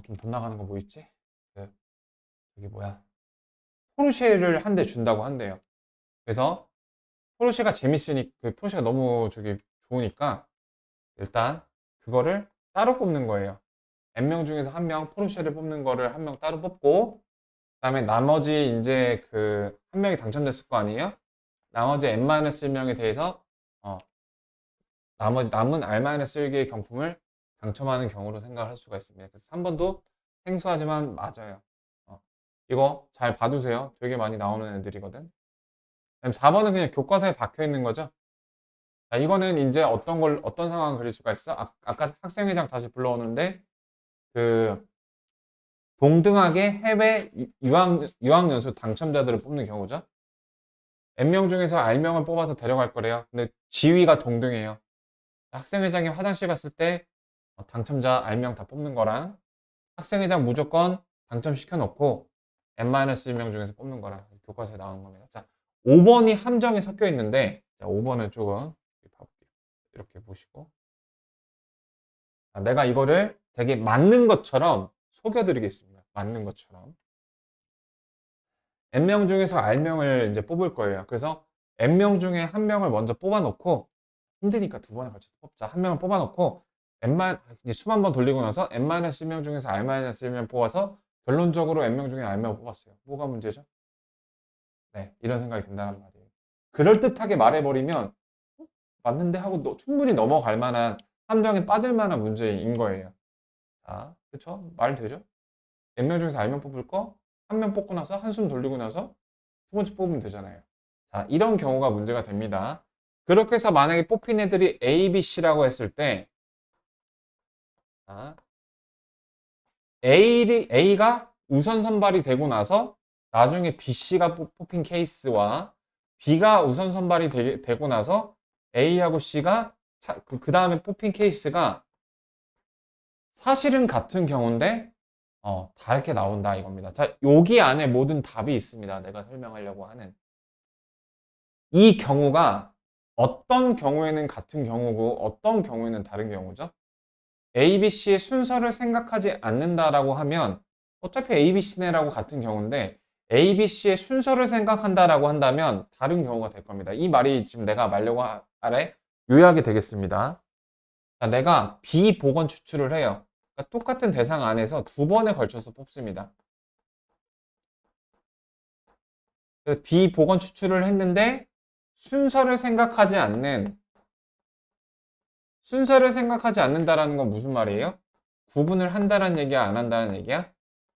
좀 돈 나가는 거 뭐 있지? 그, 저기 뭐야. 포르쉐를 한 대 준다고 한대요. 그래서, 포르쉐가 그 포르쉐가 너무 저기 좋으니까, 일단, 그거를 따로 뽑는 거예요. N명 중에서 한 명 포르쉐를 뽑는 거를 한 명 따로 뽑고, 그 다음에 나머지 이제 그 한 명이 당첨됐을 거 아니에요? 나머지 N-1명에 대해서 어, 나머지 남은 R-1개의 경품을 당첨하는 경우로 생각할 수가 있습니다. 그래서 3번도 생소하지만 맞아요. 어, 이거 잘 봐두세요. 되게 많이 나오는 애들이거든. 그다음 4번은 그냥 교과서에 박혀 있는 거죠. 자, 이거는 이제 어떤 상황을 그릴 수가 있어? 아까 학생회장 다시 불러오는데 그 동등하게 해외 유학연수 당첨자들을 뽑는 경우죠. N명 중에서 R명을 뽑아서 데려갈 거래요. 근데 지위가 동등해요. 학생회장이 화장실 갔을 때 당첨자 R명 다 뽑는 거랑 학생회장 무조건 당첨시켜 놓고 N-1명 중에서 뽑는 거랑 교과서에 나오는 겁니다. 자, 5번이 함정이 섞여 있는데, 자, 5번을 조금 봐볼게요. 이렇게 보시고. 내가 이거를 되게 맞는 것처럼 속여드리겠습니다. 맞는 것처럼. N명 중에서 R명을 이제 뽑을 거예요. 그래서 N명 중에 한 명을 먼저 뽑아놓고, 힘드니까 두 번에 걸쳐서 뽑자. 한 명을 뽑아놓고, 이제 수만 번 돌리고 나서 N-1명 중에서 R-1명 뽑아서 결론적으로 N명 중에 R명을 뽑았어요. 뭐가 문제죠? 네, 이런 생각이 든다는 말이에요. 그럴듯하게 말해버리면, 맞는데 하고 충분히 넘어갈 만한 함정에 빠질 만한 문제인 거예요. 자, 그쵸? 말 되죠? N명 중에서 R명 뽑을 거, 한 명 뽑고 나서 한숨 돌리고 나서 두 번째 뽑으면 되잖아요. 자, 이런 경우가 문제가 됩니다. 그렇게 해서 만약에 뽑힌 애들이 A, B, C라고 했을 때, 자, A가 우선 선발이 되고 나서 나중에 B, C가 뽑힌 케이스와 B가 우선 선발이 되고 나서 A하고 C가 그 다음에 뽑힌 케이스가 사실은 같은 경우인데 다르게 나온다 이겁니다. 자, 여기 안에 모든 답이 있습니다. 내가 설명하려고 하는. 이 경우가 어떤 경우에는 같은 경우고 어떤 경우에는 다른 경우죠? A, B, C의 순서를 생각하지 않는다라고 하면 어차피 A, B, C네라고 같은 경우인데 A, B, C의 순서를 생각한다라고 한다면 다른 경우가 될 겁니다. 이 말이 지금 내가 말려고 아래 요약이 되겠습니다. 자, 내가 B 복원 추출을 해요. 그러니까 똑같은 대상 안에서 두 번에 걸쳐서 뽑습니다. B 복원 추출을 했는데 순서를 생각하지 않는다라는 건 무슨 말이에요? 구분을 한다는 얘기야, 안 한다는 얘기야?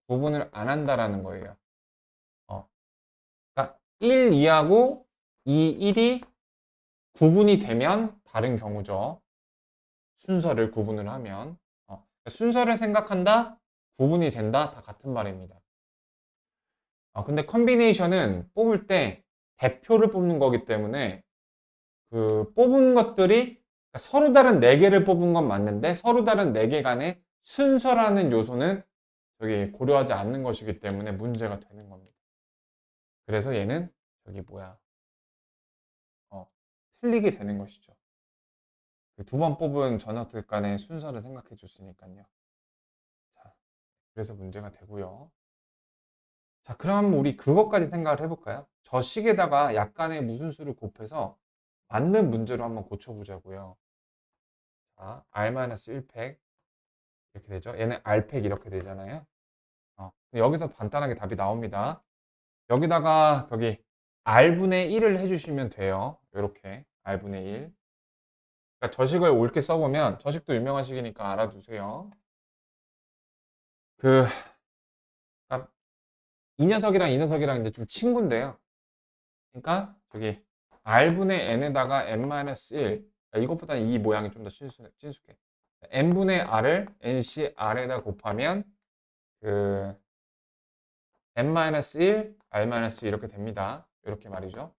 구분을 안 한다라는 거예요. 그러니까 1, 2하고 2, 1이 구분이 되면 다른 경우죠. 순서를 구분을 하면. 순서를 생각한다, 구분이 된다, 다 같은 말입니다. 근데 컨비네이션은 뽑을 때 대표를 뽑는 거기 때문에 그 뽑은 것들이 서로 다른 4개를 뽑은 건 맞는데 서로 다른 4개 간의 순서라는 요소는 저기 고려하지 않는 것이기 때문에 문제가 되는 겁니다. 그래서 얘는 저기 틀리게 되는 것이죠. 그 두 번 뽑은 전역들 간의 순서를 생각해 줬으니까요. 자, 그래서 문제가 되고요. 자, 그럼 우리 그것까지 생각을 해볼까요? 저 식에다가 약간의 무슨 수를 곱해서 맞는 문제로 한번 고쳐보자고요. 자, R-1팩 이렇게 되죠. 얘는 R팩 이렇게 되잖아요. 여기서 간단하게 답이 나옵니다. 여기다가 여기 R분의 1을 해주시면 돼요. 이렇게 R분의 1. 그러니까 저식을 옳게 써보면, 저식도 유명한 식이니까 알아두세요. 그, 아, 이 녀석이랑 이 녀석이랑 이제 좀 친구인데요. 그러니까 저기 r분의 n에다가 n-1, 이것보다는 이 모양이 좀 더 친숙해. n분의 r을 ncr에다 곱하면 그 n-1, r-1 이렇게 됩니다. 이렇게 말이죠.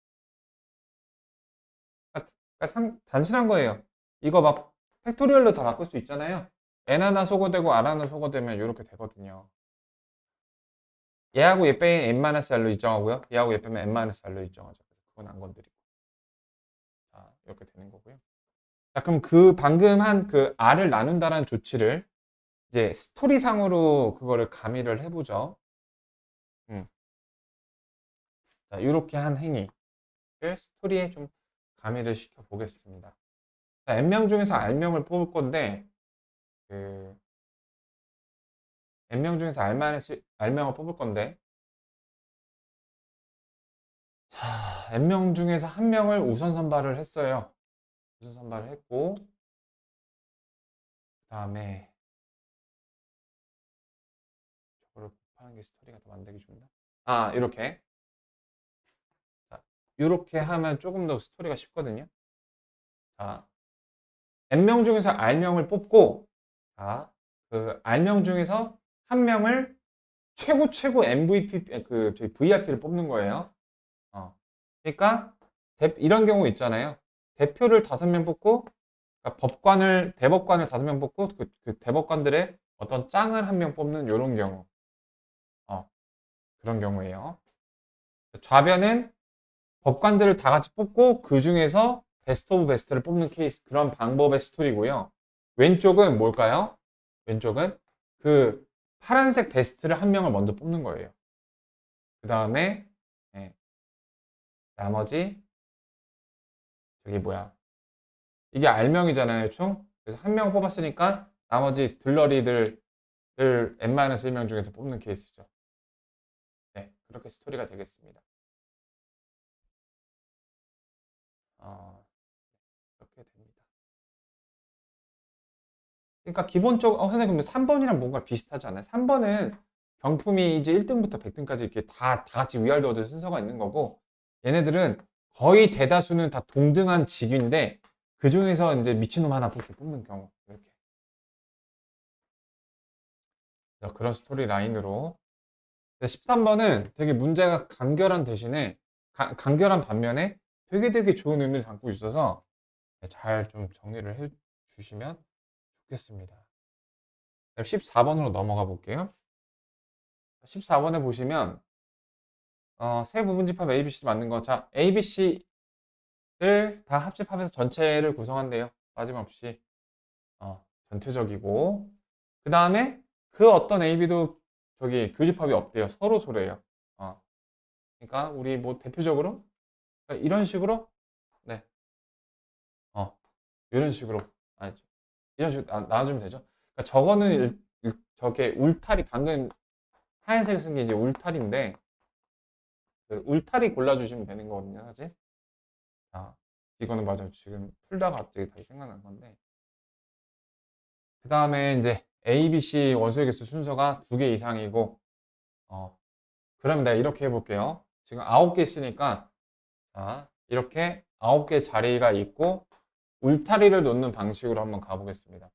그러니까 단순한 거예요. 이거 막 팩토리얼로 다 바꿀 수 있잖아요. n 하나 소거되고 r 하나 소거되면 이렇게 되거든요. 얘하고 얘 빼인 n-r로 일정하고요. 얘하고 얘 빼면 n-r로 일정하죠. 그래서 그건 안 건드리고. 자, 이렇게 되는 거고요. 자, 그럼 그 방금 한 그 r을 나눈다라는 조치를 이제 스토리상으로 그거를 가미를 해보죠. 자, 이렇게 한 행위를 스토리에 좀 가미를 시켜 보겠습니다. 자, n명 중에서 r명을 뽑을 건데 그 n명 중에서 r명을 뽑을 건데 자, n명 중에서 한 명을 우선 선발을 했어요. 우선 선발을 했고 그 다음에 저거를 곱하는 게 스토리가 더 만들기 좋나? 아, 이렇게. 자, 이렇게 하면 조금 더 스토리가 쉽거든요. 자, n명 중에서 r명을 뽑고 자, 그 r명 중에서 한 명을 최고 MVP 그 저희 VIP를 뽑는 거예요. 그러니까 이런 경우 있잖아요. 대표를 5명 뽑고 그러니까 대법관을 5명 뽑고 그 대법관들의 어떤 짱을 한 명 뽑는 이런 경우. 그런 경우예요. 좌변은 법관들을 다 같이 뽑고 그 중에서 베스트 오브 베스트를 뽑는 케이스 그런 방법의 스토리고요. 왼쪽은 뭘까요? 왼쪽은 그 파란색 베스트를 한 명을 먼저 뽑는 거예요. 그 다음에 나머지 저기 뭐야 이게 R명이잖아요 총. 그래서 한 명 뽑았으니까 나머지 들러리들을 N-1명 중에서 뽑는 케이스죠. 네, 그렇게 스토리가 되겠습니다. 그렇게 됩니다. 그러니까 기본적으로 선생님 근데 3번이랑 뭔가 비슷하지 않아요? 3번은 경품이 이제 1등부터 100등까지 이렇게 다 같이 위아래 얻을 순서가 있는 거고 얘네들은 거의 대다수는 다 동등한 직위인데 그 중에서 이제 미친놈 하나 뽑는 경우 이렇게 그런 스토리 라인으로 13번은 되게 문제가 간결한 대신에 간결한 반면에 되게 좋은 의미를 담고 있어서 잘 좀 정리를 해 주시면 좋겠습니다. 14번으로 넘어가 볼게요. 14번에 보시면 세 부분집합 ABC 맞는 거. 자, ABC를 다 합집합해서 전체를 구성한대요. 빠짐없이 전체적이고 그 다음에 그 어떤 AB도 저기 교집합이 없대요. 서로 소래요. 그러니까 우리 뭐 대표적으로 이런 식으로 네, 이런 식으로 아니 이런 식으로 나눠주면 되죠. 그러니까 저거는 저게 울타리 방금 하얀색을 쓴 게 이제 울타리인데 그 울타리 골라주시면 되는 거거든요, 사실. 이거는 맞아요. 지금 풀다가 갑자기 다시 생각난 건데. 그 다음에 이제 A, B, C 원소의 개수 순서가 2개 이상이고, 그럼 내가 이렇게 해볼게요. 지금 9개 있으니까, 자, 이렇게 9개 자리가 있고, 울타리를 놓는 방식으로 한번 가보겠습니다.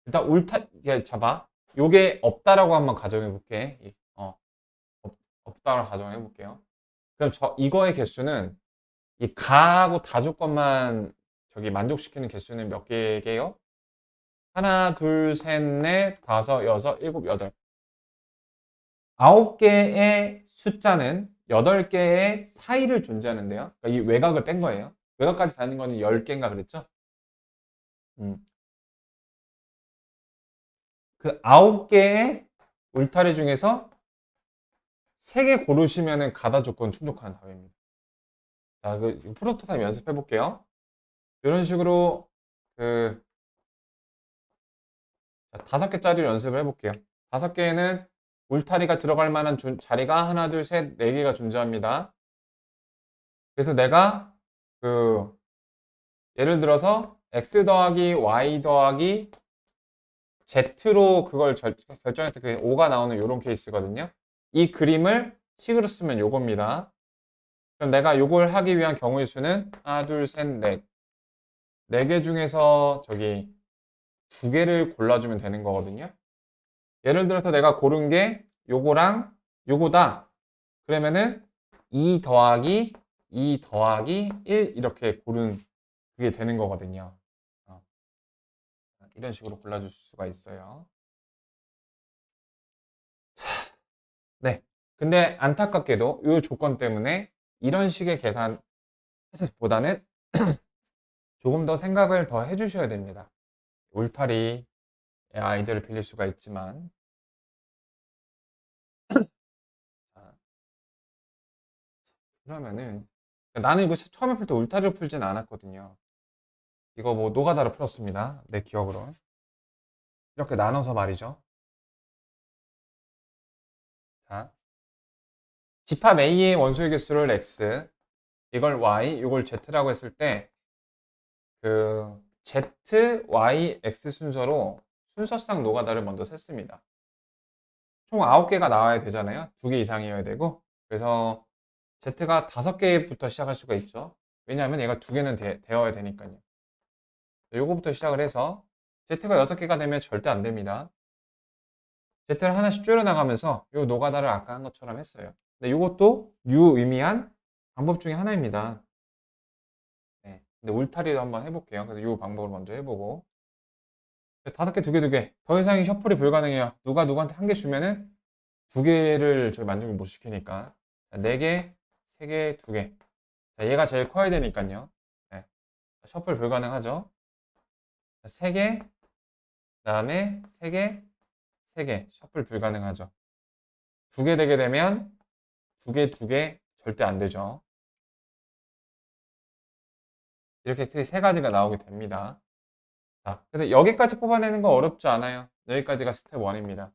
일단 이게 잡아. 요게 없다라고 한번 가정해 볼게. 없다라고 가정해 볼게요. 그럼 이거의 개수는 이 가하고 다 조건만 저기 만족시키는 개수는 몇 개게요? 하나, 둘, 셋, 넷, 다섯, 여섯, 일곱, 여덟. 9개의 숫자는 8개의 사이를 존재하는데요. 그러니까 이 외곽을 뺀 거예요. 외곽까지 다는 거는 10개인가 그랬죠? 그 9개의 울타리 중에서 3개 고르시면은 가다 조건 충족하는 답입니다. 자, 그 프로토타입 연습해 볼게요. 이런 식으로 그 5개짜리 연습을 해볼게요. 5개에는 울타리가 들어갈 만한 자리가 하나, 둘, 셋, 4개가 존재합니다. 그래서 내가 그 예를 들어서 x 더하기 y 더하기 z로 그걸 결정했을 때 5가 나오는 이런 케이스거든요. 이 그림을 식으로 쓰면 요겁니다. 그럼 내가 요걸 하기 위한 경우의 수는 하나, 둘, 셋, 넷. 4개 중에서 저기 2개를 골라주면 되는 거거든요. 예를 들어서 내가 고른 게 요거랑 요거다. 그러면은 2 더하기 2 더하기 1 이렇게 고른 그게 되는 거거든요. 이런 식으로 골라줄 수가 있어요. 네. 근데 안타깝게도 이 조건 때문에 이런 식의 계산보다는 조금 더 생각을 더 해주셔야 됩니다. 울타리의 아이디어를 빌릴 수가 있지만 자, 그러면은 나는 이거 처음에 풀 때 울타리로 풀진 않았거든요. 이거 뭐 노가다로 풀었습니다. 내 기억으로. 이렇게 나눠서 말이죠. 자, 집합 A의 원소의 개수를 X, 이걸 Y, 이걸 Z라고 했을 때 그 Z, Y, X 순서로 순서상 노가다를 먼저 셌습니다. 총 9개가 나와야 되잖아요. 2개 이상이어야 되고. 그래서 Z가 5개부터 시작할 수가 있죠. 왜냐하면 얘가 2개는 되어야 되니까요. 요거부터 시작을 해서 Z가 6개가 되면 절대 안 됩니다. Z를 하나씩 줄여나가면서 요 노가다를 아까 한 것처럼 했어요. 근데 요것도 유의미한 방법 중에 하나입니다. 네. 근데 울타리도 한번 해볼게요. 그래서 요 방법을 먼저 해보고 5개, 2개, 2개. 더 이상 셔플이 불가능해요. 누가 누구한테 1개 주면은 2개를 저희 만족을 못 시키니까 4개, 3개, 2개. 자, 얘가 제일 커야 되니까요. 네. 셔플 불가능하죠. 3개, 그 다음에 3개, 3개. 셔플 불가능하죠. 2개 되게 되면 2개, 2개 절대 안 되죠. 이렇게 크게 3가지가 나오게 됩니다. 자, 그래서 여기까지 뽑아내는 거 어렵지 않아요. 여기까지가 스텝 1입니다.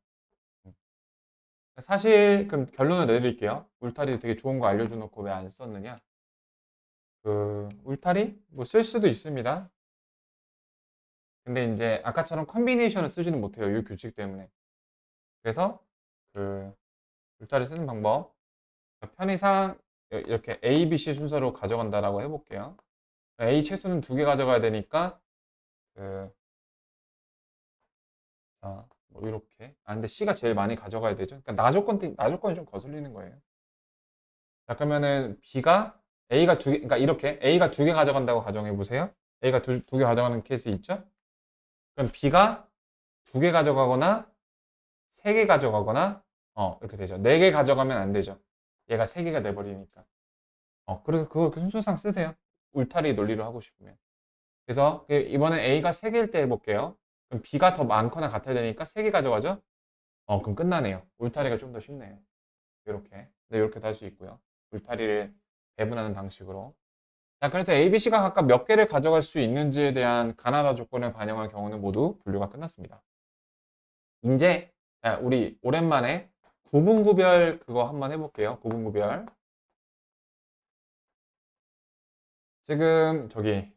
사실 그럼 결론을 내드릴게요. 울타리 되게 좋은 거 알려줘 놓고 왜 안 썼느냐? 그 울타리 뭐 쓸 수도 있습니다. 근데 이제 아까처럼 컨비네이션을 쓰지는 못해요. 이 규칙 때문에. 그래서 그 울타리 쓰는 방법 편의상 이렇게 A, B, C 순서로 가져간다라고 해볼게요. A 최소는 2개 가져가야 되니까 그 자, 뭐 이렇게. 근데 C가 제일 많이 가져가야 되죠. 그러니까 나조건이 좀 거슬리는 거예요. 자, 그러면은 B가 A가 2개, 그러니까 이렇게 A가 2개 가져간다고 가정해 보세요. A가 두 개 가져가는 케이스 있죠? 그럼 B가 2개 가져가거나 3개 가져가거나 이렇게 되죠. 4개 가져가면 안 되죠. 얘가 3개가 돼버리니까. 그래서 그걸 그 순서상 쓰세요. 울타리 논리로 하고 싶으면. 그래서 이번엔 A가 3개일 때 해볼게요. 그럼 B가 더 많거나 같아야 되니까 3개 가져가죠? 그럼 끝나네요. 울타리가 좀 더 쉽네요. 이렇게. 네, 이렇게도 할 수 있고요. 울타리를 배분하는 방식으로. 자, 그래서 ABC가 각각 몇 개를 가져갈 수 있는지에 대한 가나다 조건을 반영한 경우는 모두 분류가 끝났습니다. 이제 우리 오랜만에 구분구별 그거 한번 해볼게요. 구분구별. 지금 저기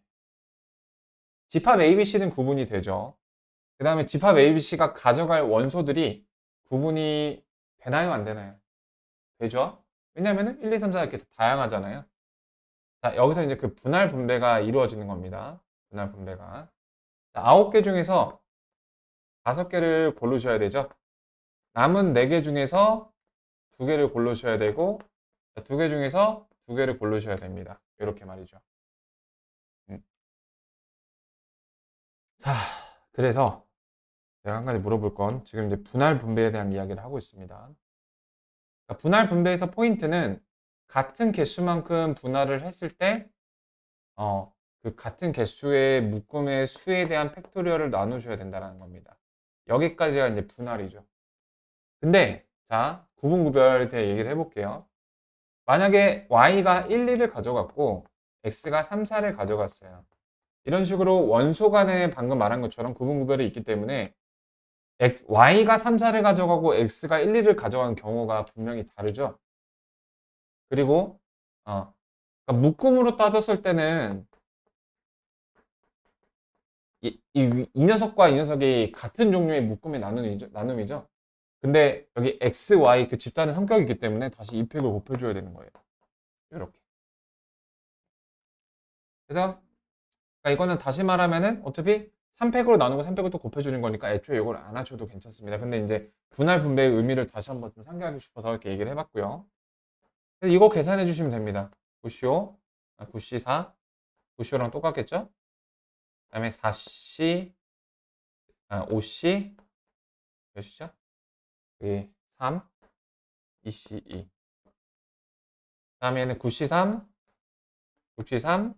집합 ABC는 구분이 되죠. 그 다음에 집합 ABC가 가져갈 원소들이 구분이 되나요? 안 되나요? 되죠? 왜냐면은 1, 2, 3, 4 이렇게 다양하잖아요. 자, 여기서 이제 그 분할 분배가 이루어지는 겁니다. 분할 분배가. 자, 9개 중에서 5개를 고르셔야 되죠. 남은 4개 중에서 2개를 고르셔야 되고 2개 중에서 2개를 고르셔야 됩니다. 이렇게 말이죠. 자, 그래서 제가 한 가지 물어볼 건 지금 이제 분할 분배에 대한 이야기를 하고 있습니다. 그러니까 분할 분배에서 포인트는 같은 개수만큼 분할을 했을 때 그 같은 개수의 묶음의 수에 대한 팩토리얼을 나누셔야 된다는 겁니다. 여기까지가 이제 분할이죠. 근데 자, 구분구별에 대해 얘기를 해볼게요. 만약에 y가 1, 2를 가져갔고 x가 3, 4를 가져갔어요. 이런 식으로 원소 간에 방금 말한 것처럼 구분구별이 있기 때문에 y가 3, 4를 가져가고 x가 1, 2를 가져가는 경우가 분명히 다르죠. 그리고 그러니까 묶음으로 따졌을 때는 이 녀석과 이 녀석이 같은 종류의 묶음의 나눔이죠. 근데 여기 x, y 그 집단의 성격이 있기 때문에 다시 이 팩을 곱해줘야 되는 거예요. 이렇게. 그래서 그러니까 이거는 다시 말하면은 어차피 3팩으로 나누고 3팩을 또 곱해주는 거니까 애초에 이걸 안 하셔도 괜찮습니다. 근데 이제 분할 분배의 의미를 다시 한번 좀 상기하고 싶어서 이렇게 얘기를 해봤고요. 그래서 이거 계산해 주시면 됩니다. 9C5, 9C4, 9C5랑 똑같겠죠? 그 다음에 4C, 5C, 몇이죠? 여기 3, 2C2. 그 다음에는 9C3, 6C3,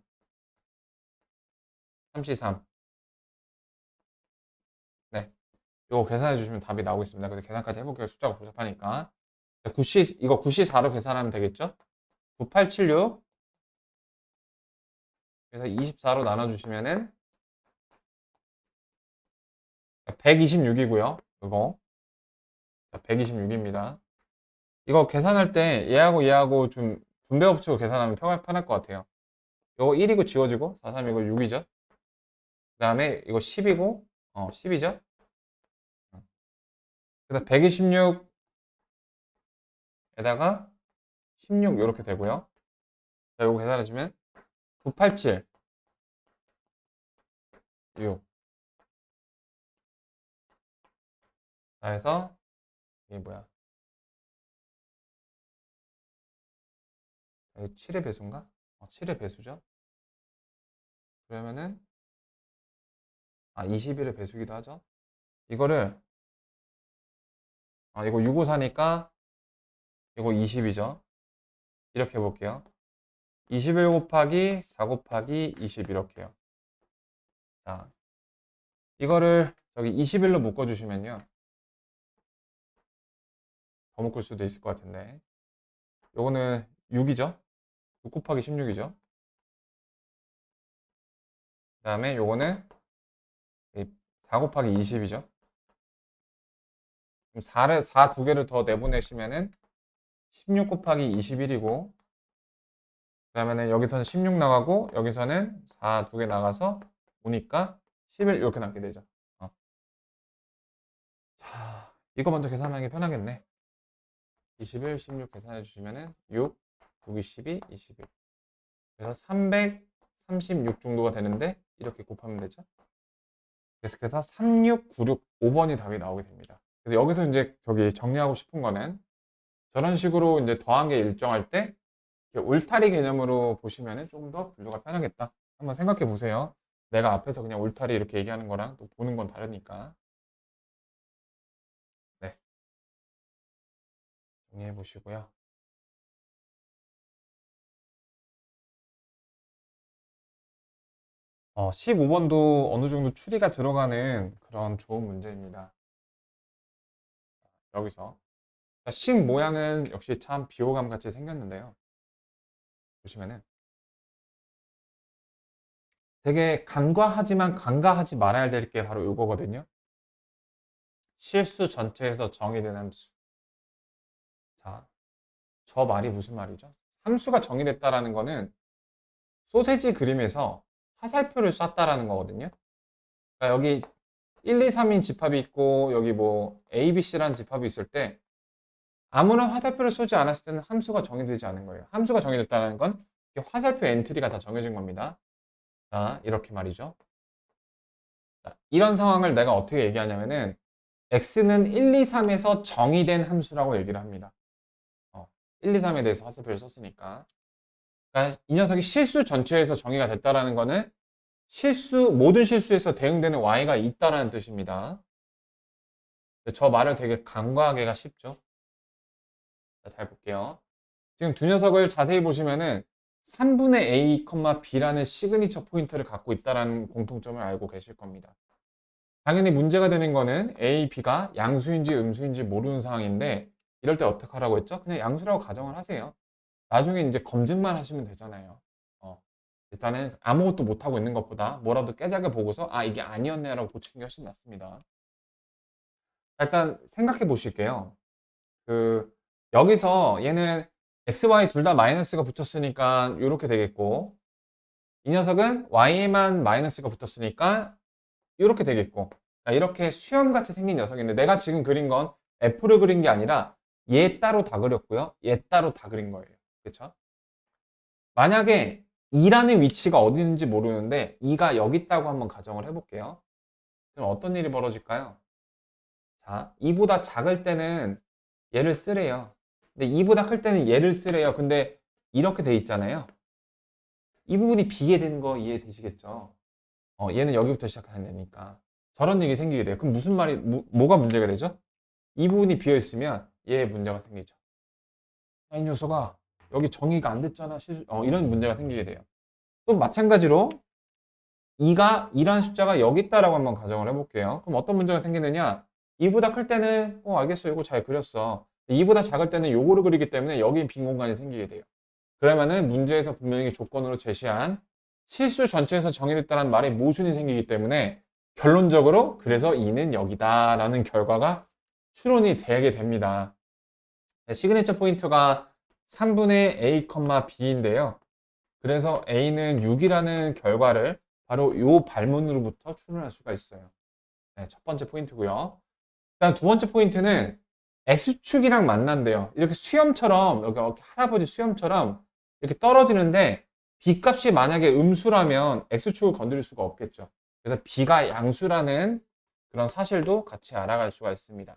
3C3. 네. 이거 계산해 주시면 답이 나오겠습니다. 그래서 계산까지 해볼게요. 숫자가 복잡하니까. 9C, 이거 9C4로 계산하면 되겠죠? 9876. 그래서 24로 나눠주시면은 126이고요. 이거 126입니다. 이거 계산할 때 얘하고 좀 분배법칙으로 계산하면 편할 것 같아요. 이거 1이고 지워지고 4, 3 이거 6이죠. 그 다음에 이거 10이고 10이죠. 그래서 126에다가 16 이렇게 되고요. 자, 이거 계산해주면 987 6. 자, 해서 이게 뭐야? 여기 7의 배수인가? 7의 배수죠. 그러면은 21의 배수기도 하죠. 이거를 이거 654니까 이거 20이죠. 이렇게 해볼게요. 21 곱하기 4 곱하기 20 이렇게요. 자, 이거를 저기 21로 묶어주시면요. 더 묶을 수도 있을 것 같은데. 요거는 6이죠. 6 곱하기 16이죠. 그 다음에 요거는 4 곱하기 20이죠. 그럼 4 두 개를 더 내보내시면은 16 곱하기 21이고, 그 다음에는 여기서는 16 나가고, 여기서는 4 두 개 나가서 오니까 11 이렇게 남게 되죠. 자, 이거 먼저 계산하기 편하겠네. 21, 16 계산해 주시면은 6, 9이 12, 21. 그래서 336 정도가 되는데 이렇게 곱하면 되죠. 그래서 3696, 5번이 답이 나오게 됩니다. 그래서 여기서 이제 저기 정리하고 싶은 거는 저런 식으로 이제 더한 게 일정할 때 울타리 개념으로 보시면은 조금 더 분류가 편하겠다. 한번 생각해 보세요. 내가 앞에서 그냥 울타리 이렇게 얘기하는 거랑 또 보는 건 다르니까. 네, 정리해 보시고요. 15번도 어느 정도 추리가 들어가는 그런 좋은 문제입니다. 여기서 식 모양은 역시 참 비호감 같이 생겼는데요. 보시면은 되게 간과하지만 간과하지 말아야 될 게 바로 이거거든요. 실수 전체에서 정의된 함수. 자, 저 말이 무슨 말이죠? 함수가 정의됐다라는 거는 소세지 그림에서 화살표를 쐈다라는 거거든요. 그러니까 여기 1, 2, 3인 집합이 있고 여기 뭐 A, B, C라는 집합이 있을 때 아무런 화살표를 쏘지 않았을 때는 함수가 정의되지 않은 거예요. 함수가 정의됐다는 건 화살표 엔트리가 다 정해진 겁니다. 자, 이렇게 말이죠. 자, 이런 상황을 내가 어떻게 얘기하냐면은 x는 1, 2, 3에서 정의된 함수라고 얘기를 합니다. 1, 2, 3에 대해서 화살표를 썼으니까. 그러니까 이 녀석이 실수 전체에서 정의가 됐다라는 거는 모든 실수에서 대응되는 y가 있다라는 뜻입니다. 저 말을 되게 간과하기가 쉽죠. 자, 잘 볼게요. 지금 두 녀석을 자세히 보시면은 3분의 a, b라는 시그니처 포인트를 갖고 있다는 공통점을 알고 계실 겁니다. 당연히 문제가 되는 거는 a, b가 양수인지 음수인지 모르는 상황인데 이럴 때 어떻게 하라고 했죠? 그냥 양수라고 가정을 하세요. 나중에 이제 검증만 하시면 되잖아요. 일단은 아무것도 못하고 있는 것보다 뭐라도 깨작을 보고서 이게 아니었네라고 고치는 게 훨씬 낫습니다. 일단 생각해 보실게요. 여기서 얘는 x, y 둘 다 마이너스가 붙었으니까 이렇게 되겠고 이 녀석은 y에만 마이너스가 붙었으니까 이렇게 되겠고, 이렇게 수염같이 생긴 녀석인데 내가 지금 그린 건 F를 그린 게 아니라 얘 따로 다 그렸고요. 얘 따로 다 그린 거예요. 그쵸? 만약에 2라는 위치가 어디 있는지 모르는데 2가 여기 있다고 한번 가정을 해볼게요. 그럼 어떤 일이 벌어질까요? 자, 2보다 작을 때는 얘를 쓰래요. 근데 2보다 클 때는 얘를 쓰래요. 근데 이렇게 돼 있잖아요. 이 부분이 비게 되는 거 이해되시겠죠? 얘는 여기부터 시작하는 데니까. 저런 일이 생기게 돼요. 그럼 무슨 말이, 뭐가 문제가 되죠? 이 부분이 비어 있으면 얘에 문제가 생기죠. 이 녀석아, 여기 정의가 안 됐잖아. 이런 문제가 생기게 돼요. 또 마찬가지로 2라는 숫자가 여기 있다라고 한번 가정을 해볼게요. 그럼 어떤 문제가 생기느냐? 2보다 클 때는 알겠어. 이거 잘 그렸어. 2보다 작을 때는 요거를 그리기 때문에 여기 빈 공간이 생기게 돼요. 그러면은 문제에서 분명히 조건으로 제시한 실수 전체에서 정의됐다는 말에 모순이 생기기 때문에 결론적으로 그래서 2는 여기다라는 결과가 추론이 되게 됩니다. 시그니처 포인트가 3분의 a, b인데요. 그래서 a는 6이라는 결과를 바로 이 발문으로부터 추론할 수가 있어요. 네, 첫 번째 포인트고요. 그다음 두 번째 포인트는 x축이랑 만난대요. 이렇게 수염처럼 여기 할아버지 수염처럼 이렇게 떨어지는데 b값이 만약에 음수라면 x축을 건드릴 수가 없겠죠. 그래서 b가 양수라는 그런 사실도 같이 알아갈 수가 있습니다.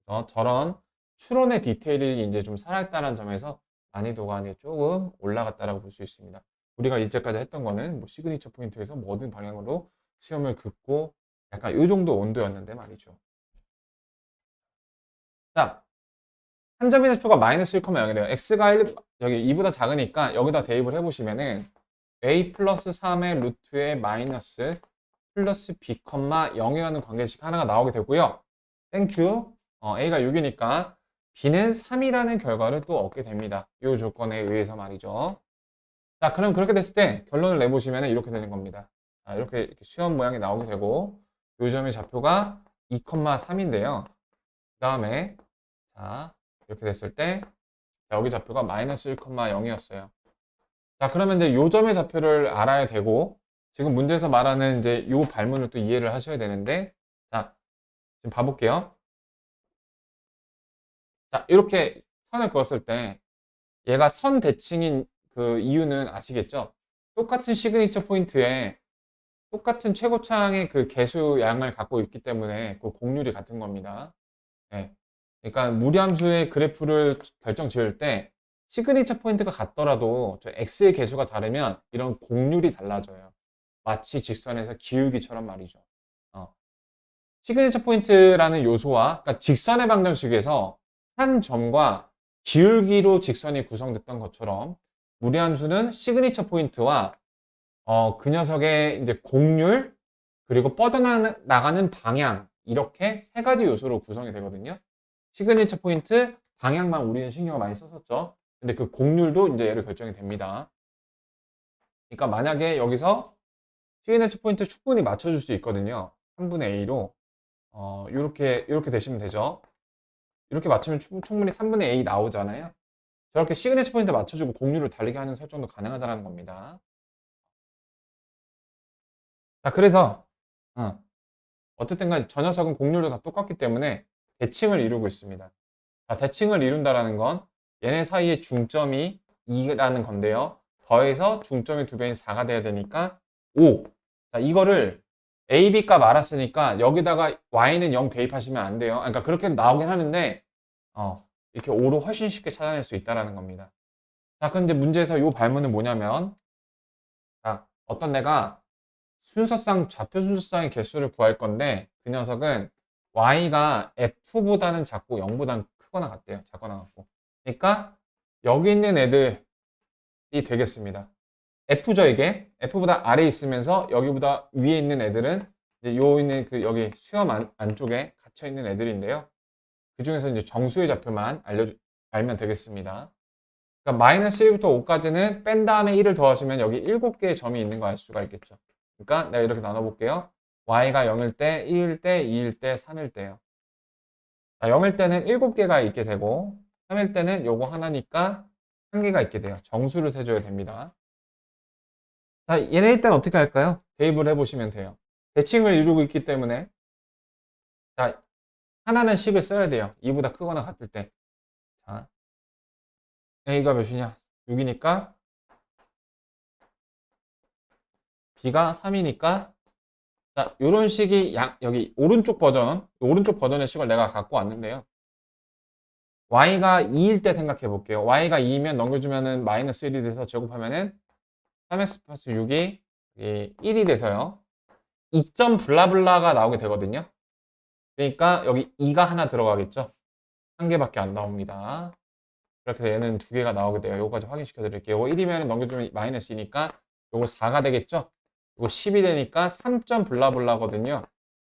그래서 저런 추론의 디테일이 이제 좀 살아있다는 점에서 난이도가 이제 조금 올라갔다라고 볼 수 있습니다. 우리가 이제까지 했던 거는 뭐 시그니처 포인트에서 모든 방향으로 수염을 긋고 약간 이 정도 온도였는데 말이죠. 자, 한 점의 좌표가 마이너스 1,0이래요. x가 1, 여기 2보다 작으니까 여기다 대입을 해보시면은 a 플러스 3의 루트의 마이너스 플러스 b, 0이라는 관계식 하나가 나오게 되고요. 땡큐. a가 6이니까 b는 3이라는 결과를 또 얻게 됩니다. 이 조건에 의해서 말이죠. 자, 그럼 그렇게 됐을 때 결론을 내보시면 이렇게 되는 겁니다. 자, 이렇게 수염 모양이 나오게 되고 이 점의 좌표가 2,3인데요. 그 다음에 자, 이렇게 됐을 때 여기 좌표가 마이너스 1,0이었어요. 자, 그러면 이제 요 점의 좌표를 알아야 되고 지금 문제에서 말하는 이제 요 발문을 또 이해를 하셔야 되는데 자, 지금 봐볼게요. 자, 이렇게 선을 그었을 때 얘가 선 대칭인 그 이유는 아시겠죠? 똑같은 시그니처 포인트에 똑같은 최고차항의 그 개수 양을 갖고 있기 때문에 그 곡률이 같은 겁니다. 네. 그러니까 무리함수의 그래프를 결정 지을 때 시그니처 포인트가 같더라도 저 x의 개수가 다르면 이런 곡률이 달라져요. 마치 직선에서 기울기처럼 말이죠. 어. 시그니처 포인트라는 요소와 그러니까 직선의 방정식에서 한 점과 기울기로 직선이 구성됐던 것처럼 무리함수는 시그니처 포인트와 그 녀석의 이제 곡률 그리고 뻗어나가는 방향 이렇게 세 가지 요소로 구성이 되거든요. 시그니처 포인트 방향만 우리는 신경을 많이 썼었죠. 근데 그 곡률도 이제 얘를 결정이 됩니다. 그러니까 만약에 여기서 시그니처 포인트 충분히 맞춰줄 수 있거든요. 3분의 A로 이렇게 되시면 되죠. 이렇게 맞추면 충분히 3분의 A 나오잖아요. 저렇게 시그니처 포인트 맞춰주고 곡률을 다르게 하는 설정도 가능하다는 겁니다. 자, 그래서 어쨌든 간에 저 녀석은 곡률도 다 똑같기 때문에 대칭을 이루고 있습니다. 자, 대칭을 이룬다라는 건 얘네 사이의 중점이 2라는 건데요. 더해서 중점의 2배인 4가 돼야 되니까 5. 자, 이거를 A, B 값 알았으니까 여기다가 Y는 0 대입하시면 안 돼요. 그러니까 그렇게 나오긴 하는데 이렇게 5로 훨씬 쉽게 찾아낼 수 있다는 겁니다. 자, 그럼 이제 문제에서 이 발문은 뭐냐면 자, 어떤 애가 순서상 좌표 순서상의 개수를 구할 건데 그 녀석은 y가 f보다는 작고 0보다는 크거나 같대요. 작거나 같고. 그러니까 여기 있는 애들이 되겠습니다. f죠 이게. f보다 아래에 있으면서 여기보다 위에 있는 애들은 이제 요 있는 그 여기 수염 안쪽에 갇혀 있는 애들인데요. 그 중에서 이제 정수의 좌표만 알면 되겠습니다. 그러니까 마이너스 1부터 5까지는 뺀 다음에 1을 더하시면 여기 7개의 점이 있는 거 알 수가 있겠죠. 그러니까 내가 이렇게 나눠볼게요. y가 0일 때, 1일 때, 2일 때, 3일 때요. 자, 0일 때는 7개가 있게 되고 3일 때는 요거 하나니까 1개가 있게 돼요. 정수를 세줘야 됩니다. 자, 얘네 일단 어떻게 할까요? 대입을 해보시면 돼요. 대칭을 이루고 있기 때문에 자, 하나는 식을 써야 돼요. 2보다 크거나 같을 때. 자, A가 몇이냐? 6이니까 B가 3이니까 자, 요런 식이 여기 오른쪽 버전의 식을 내가 갖고 왔는데요. Y가 2일 때 생각해 볼게요. Y가 2이면 넘겨주면은 마이너스 1이 돼서 제곱하면은 3x 플러스 6이 1이 돼서요. 2점 블라블라가 나오게 되거든요. 그러니까 여기 2가 하나 들어가겠죠. 한 개밖에 안 나옵니다. 그렇게 해서 얘는 두 개가 나오게 돼요. 요거까지 확인시켜 드릴게요. 요거 1이면 넘겨주면 마이너스 2니까 요거 4가 되겠죠. 요거 10이 되니까 3점 블라블라거든요.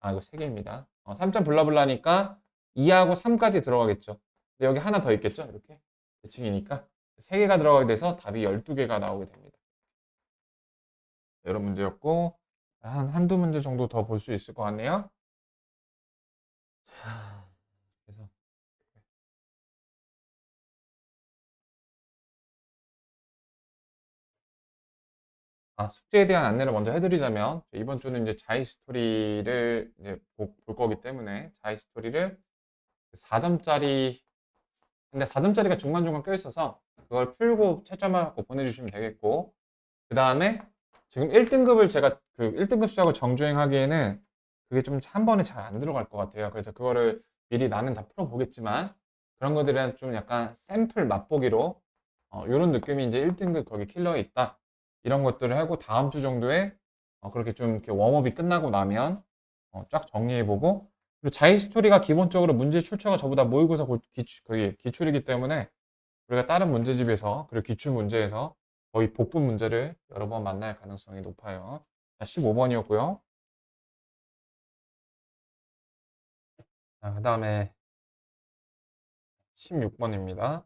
아, 이거 3개입니다. 3점 블라블라니까 2하고 3까지 들어가겠죠. 근데 여기 하나 더 있겠죠. 이렇게 대칭이니까 3개가 들어가게 돼서 답이 12개가 나오게 됩니다. 이런 문제였고 한두 문제 정도 더 볼 수 있을 것 같네요. 자, 그래서 숙제에 대한 안내를 먼저 해드리자면 이번 주는 이제 자이 스토리를 이제 볼 거기 때문에 자이 스토리를 4점짜리 근데 4점짜리가 중간중간 껴 있어서 그걸 풀고 채점을 갖고 보내주시면 되겠고 그 다음에 지금 1등급을 제가 그 1등급 수학을 정주행하기에는 그게 좀 한 번에 잘 안 들어갈 것 같아요. 그래서 그거를 미리 나는 다 풀어보겠지만 그런 것들은 좀 약간 샘플 맛보기로 이런 느낌이 이제 1등급 거기 킬러에 있다. 이런 것들을 하고 다음 주 정도에 그렇게 좀 이렇게 웜업이 끝나고 나면 쫙 정리해보고 그리고 자이 스토리가 기본적으로 문제 출처가 저보다 모의고사 거의 기출이기 때문에 우리가 다른 문제집에서 그리고 기출 문제에서 거의 복분 문제를 여러 번 만날 가능성이 높아요. 15번이었고요. 그 다음에 16번입니다.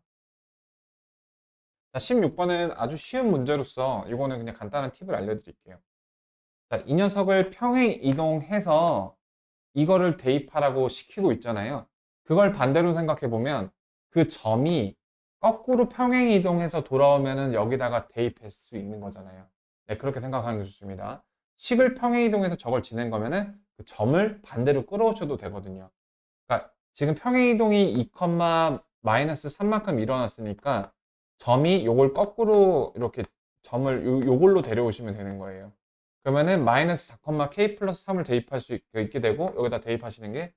16번은 아주 쉬운 문제로서 이거는 그냥 간단한 팁을 알려드릴게요. 자, 이 녀석을 평행 이동해서 이거를 대입하라고 시키고 있잖아요. 그걸 반대로 생각해 보면 그 점이 거꾸로 평행 이동해서 돌아오면은 여기다가 대입할 수 있는 거잖아요. 네, 그렇게 생각하는 게 좋습니다. 식을 평행 이동해서 저걸 지낸 거면은 그 점을 반대로 끌어오셔도 되거든요. 그러니까 지금 평행 이동이 2, 마이너스 3만큼 일어났으니까 점이 요걸 거꾸로 이렇게 점을 요걸로 데려오시면 되는 거예요. 그러면은 마이너스 4, k 플러스 3을 대입할 수 있게 되고 여기다 대입하시는 게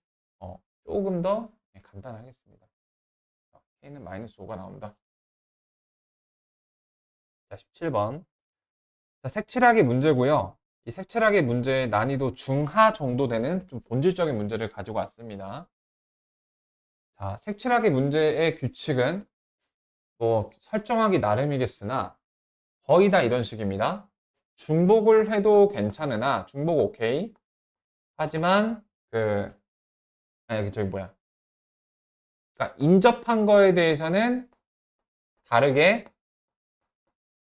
조금 더 간단하겠습니다. k는 마이너스 5가 나온다. 자, 17번. 자, 색칠하기 문제고요. 이 색칠하기 문제의 난이도 중하 정도 되는 좀 본질적인 문제를 가지고 왔습니다. 자, 색칠하기 문제의 규칙은 뭐 설정하기 나름이겠으나 거의 다 이런 식입니다. 중복을 해도 괜찮으나 중복 오케이. 하지만 저기 뭐야? 그러니까 인접한 거에 대해서는 다르게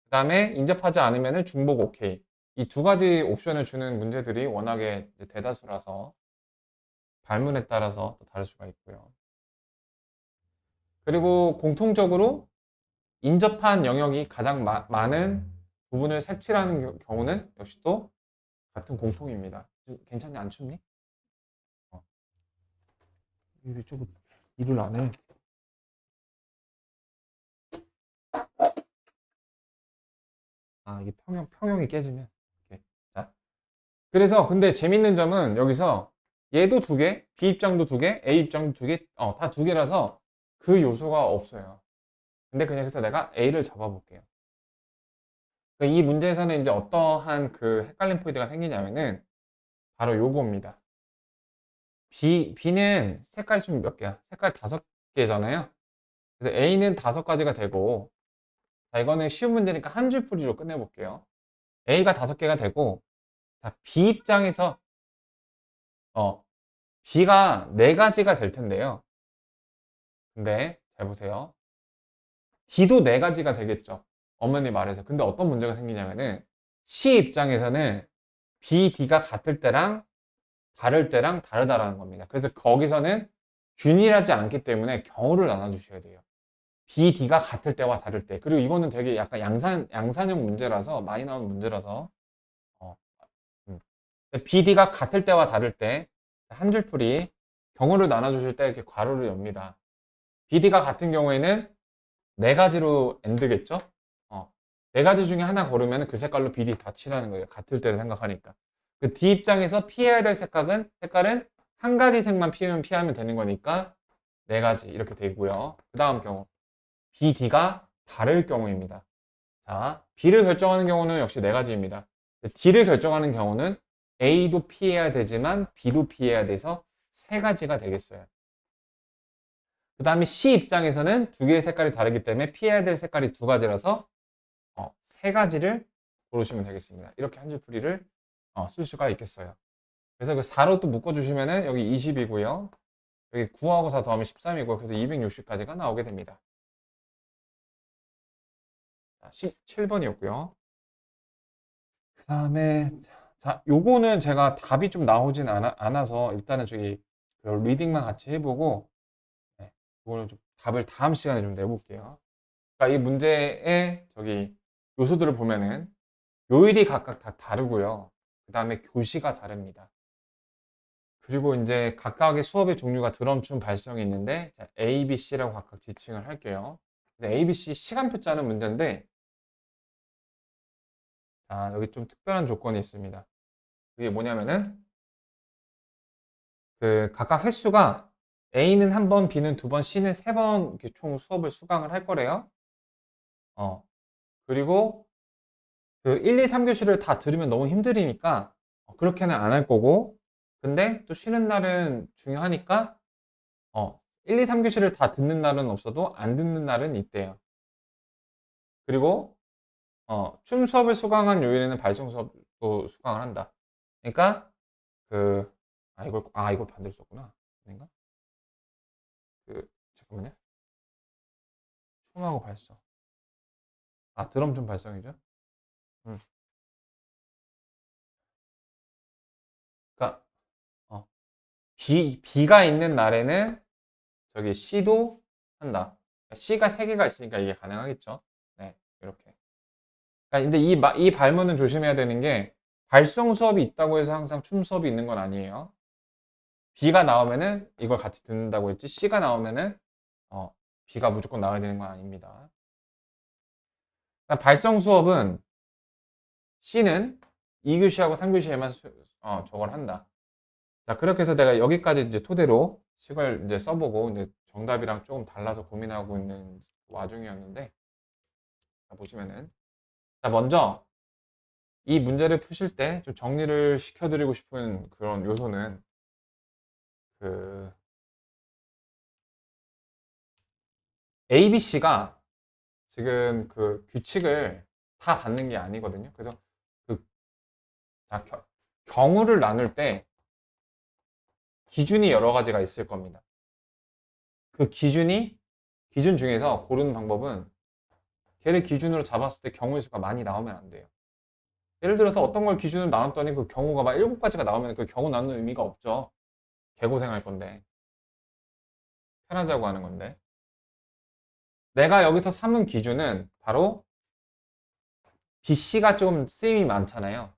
그다음에 인접하지 않으면은 중복 오케이. 이 두 가지 옵션을 주는 문제들이 워낙에 대다수라서 발문에 따라서 또 다를 수가 있고요. 그리고 공통적으로 인접한 영역이 가장 많은 부분을 색칠하는 경우는 역시 또 같은 공통입니다. 괜찮니? 안 춥니? 왜 저거 일을 안 해? 이게 평형이 깨지면. 이렇게. 자. 그래서 근데 재밌는 점은 여기서 얘도 두 개, B 입장도 두 개, A 입장도 두 개, 다 두 개라서 그 요소가 없어요. 근데 그냥 그래서 내가 A를 잡아볼게요. 그러니까 이 문제에서는 이제 어떠한 그 헷갈림 포인트가 생기냐면은 바로 요겁니다. B는 색깔이 좀 몇 개야? 색깔 5개잖아요. 그래서 A는 5가지가 되고, 자, 이거는 쉬운 문제니까 한 줄 풀이로 끝내볼게요. A가 5개가 되고, 자, B 입장에서, B가 4가지가 될 텐데요. 근데, 잘 보세요. D도 4가지가 되겠죠. 어머니 말해서. 근데 어떤 문제가 생기냐면은, C 입장에서는 B, D가 같을 때랑 다를 때랑 다르다라는 겁니다. 그래서 거기서는 균일하지 않기 때문에 경우를 나눠주셔야 돼요. B, D가 같을 때와 다를 때. 그리고 이거는 되게 약간 양산형 문제라서 많이 나오는 문제라서 어, BD가 같을 때와 다를 때 한 줄풀이 경우를 나눠주실 때 이렇게 괄호를 엽니다. BD가 같은 경우에는 네 가지로 엔드겠죠? 네 가지 중에 하나 고르면 그 색깔로 BD 다 칠하는 거예요. 같을 때를 생각하니까. 그 D 입장에서 피해야 될 색깔은 한 가지 색만 피하면 되는 거니까 네 가지 이렇게 되고요. 그 다음 경우 BD가 다를 경우입니다. 자, B를 결정하는 경우는 역시 네 가지입니다. D를 결정하는 경우는 A도 피해야 되지만 B도 피해야 돼서 세 가지가 되겠어요. 그 다음에 C 입장에서는 두 개의 색깔이 다르기 때문에 피해야 될 색깔이 두 가지라서 세 가지를 고르시면 되겠습니다. 이렇게 한 줄 풀이를 쓸 수가 있겠어요. 그래서 그 4로 또 묶어주시면은 여기 20이고요. 여기 9하고 4 더하면 13이고 그래서 260까지가 나오게 됩니다. 17번이었고요. 그 다음에 자, 요거는 제가 답이 좀 나오진 않아서 일단은 저기 그 리딩만 같이 해보고 네, 이거는 좀 답을 다음 시간에 좀 내볼게요. 그러니까 이 문제의 저기 요소들을 보면은 요일이 각각 다 다르고요. 그 다음에 교시가 다릅니다. 그리고 이제 각각의 수업의 종류가 드럼, 춤, 발성이 있는데 자, A, B, C라고 각각 지칭을 할게요. 근데 A, B, C 시간표 짜는 문제인데 자, 여기 좀 특별한 조건이 있습니다. 그게 뭐냐면은 그 각각 횟수가 A는 한 번, B는 두 번, C는 세 번 이렇게 총 수업을 수강을 할 거래요. 그리고 그 1, 2, 3교시를 다 들으면 너무 힘들으니까 그렇게는 안 할 거고 근데 또 쉬는 날은 중요하니까 1, 2, 3교시를 다 듣는 날은 없어도 안 듣는 날은 있대요. 그리고 춤 수업을 수강한 요일에는 발성 수업도 수강을 한다. 그러니까 그 이걸 반대로 썼구나. 아닌가? 잠깐만요. 춤하고 발성. 드럼 춤 발성이죠. 음. 그러니까 B가 있는 날에는 저기 C도 한다. C가 3개가 있으니까 이게 가능하겠죠. 네, 이렇게. 그러니까 근데 이 발문은 조심해야 되는 게 발성 수업이 있다고 해서 항상 춤 수업이 있는 건 아니에요. B가 나오면은 이걸 같이 듣는다고 했지 C가 나오면은 어, B가 무조건 나와야 되는 건 아닙니다. 그러니까 발성 수업은 C는 2교시하고 3교시에만 저걸 한다. 자, 그렇게 해서 내가 여기까지 이제 토대로 식을 이제 써보고 이제 정답이랑 조금 달라서 고민하고 있는 와중이었는데 자, 보시면은 자, 먼저 이 문제를 푸실 때 좀 정리를 시켜드리고 싶은 그런 요소는 그 ABC가 지금 그 규칙을 다 받는 게 아니거든요. 그래서 그 자, 경우를 나눌 때 기준이 여러 가지가 있을 겁니다. 그 기준 중에서 고르는 방법은 걔를 기준으로 잡았을 때 경우의 수가 많이 나오면 안 돼요. 예를 들어서 어떤 걸 기준으로 나눴더니 그 경우가 막 7가지가 나오면 그 경우 나누는 의미가 없죠. 개고생할 건데. 편하자고 하는 건데. 내가 여기서 삼은 기준은 바로 BC가 좀 쓰임이 많잖아요.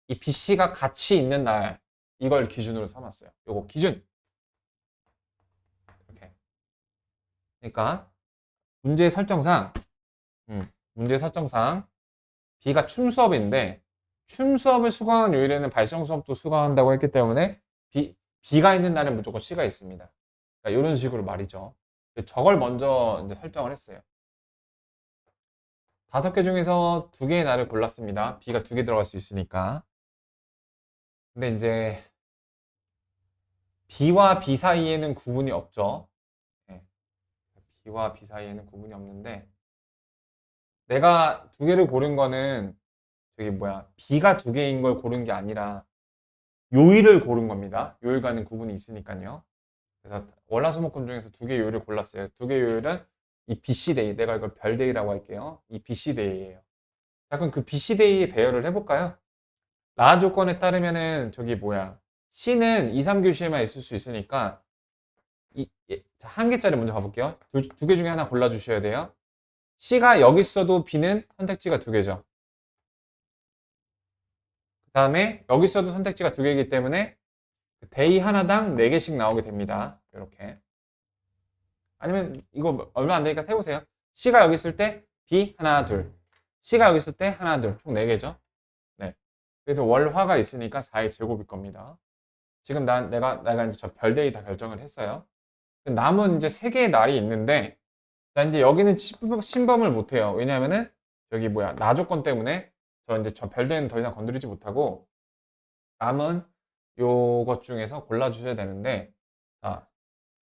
이 BC가 같이 있는 날 이걸 기준으로 삼았어요. 요거 기준. 이렇게. 그러니까 문제 설정상 B가 춤 수업인데 춤 수업을 수강한 요일에는 발성 수업도 수강한다고 했기 때문에 B가 있는 날은 무조건 C가 있습니다. 그러니까 이런 식으로 말이죠. 저걸 먼저 이제 설정을 했어요. 5개 중에서 2개의 날을 골랐습니다. B가 2개 들어갈 수 있으니까. 근데 이제 B와 B 사이에는 구분이 없죠. 네. B와 B 사이에는 구분이 없는데 내가 2개를 고른 거는 B가 2개인 걸 고른 게 아니라 요일을 고른 겁니다. 요일과는 구분이 있으니까요. 그래서 월화수목금 중에서 2개 요일을 골랐어요. 2개 요일은 이 BC데이, 내가 이걸 별데이라고 할게요. 이 BC데이예요. 자, 그럼 그 BC데이에 배열을 해볼까요? 라 조건에 따르면은 C는 2, 3교시에만 있을 수 있으니까 한 개짜리 먼저 가볼게요. 두 개 중에 하나 골라주셔야 돼요. C가 여기 있어도 B는 선택지가 2개죠. 그 다음에 여기서도 선택지가 두 개이기 때문에 데이 하나당 4개씩 나오게 됩니다. 이렇게. 아니면 이거 얼마 안 되니까 세보세요. C가 여기 있을 때 B 하나 둘, C가 여기 있을 때 하나 둘, 총 4개죠. 네. 그래도 월화가 있으니까 4의 제곱일 겁니다. 지금 내가 이제 저 별데이 다 결정을 했어요. 남은 이제 3개의 날이 있는데, 나 이제 여기는 침범을 못 해요. 왜냐하면은 여기 뭐야 나 조건 때문에 저 별데이는 더 이상 건드리지 못하고 남은 요것 중에서 골라주셔야 되는데, 자,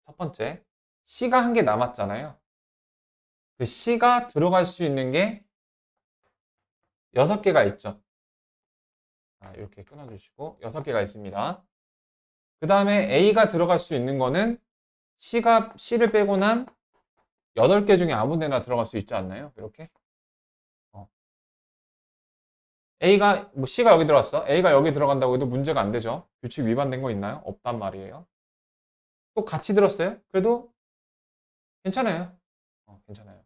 첫 번째 C가 한 개 남았잖아요. 그 C가 들어갈 수 있는 게 6개가 있죠. 이렇게 끊어주시고 6개가 있습니다. 그 다음에 A가 들어갈 수 있는 거는 C를 빼고 난 8개 중에 아무 데나 들어갈 수 있지 않나요? 이렇게. C가 여기 들어갔어. A가 여기 들어간다고 해도 문제가 안 되죠. 규칙 위반된 거 있나요? 없단 말이에요. 또 같이 들었어요? 그래도 괜찮아요. 괜찮아요.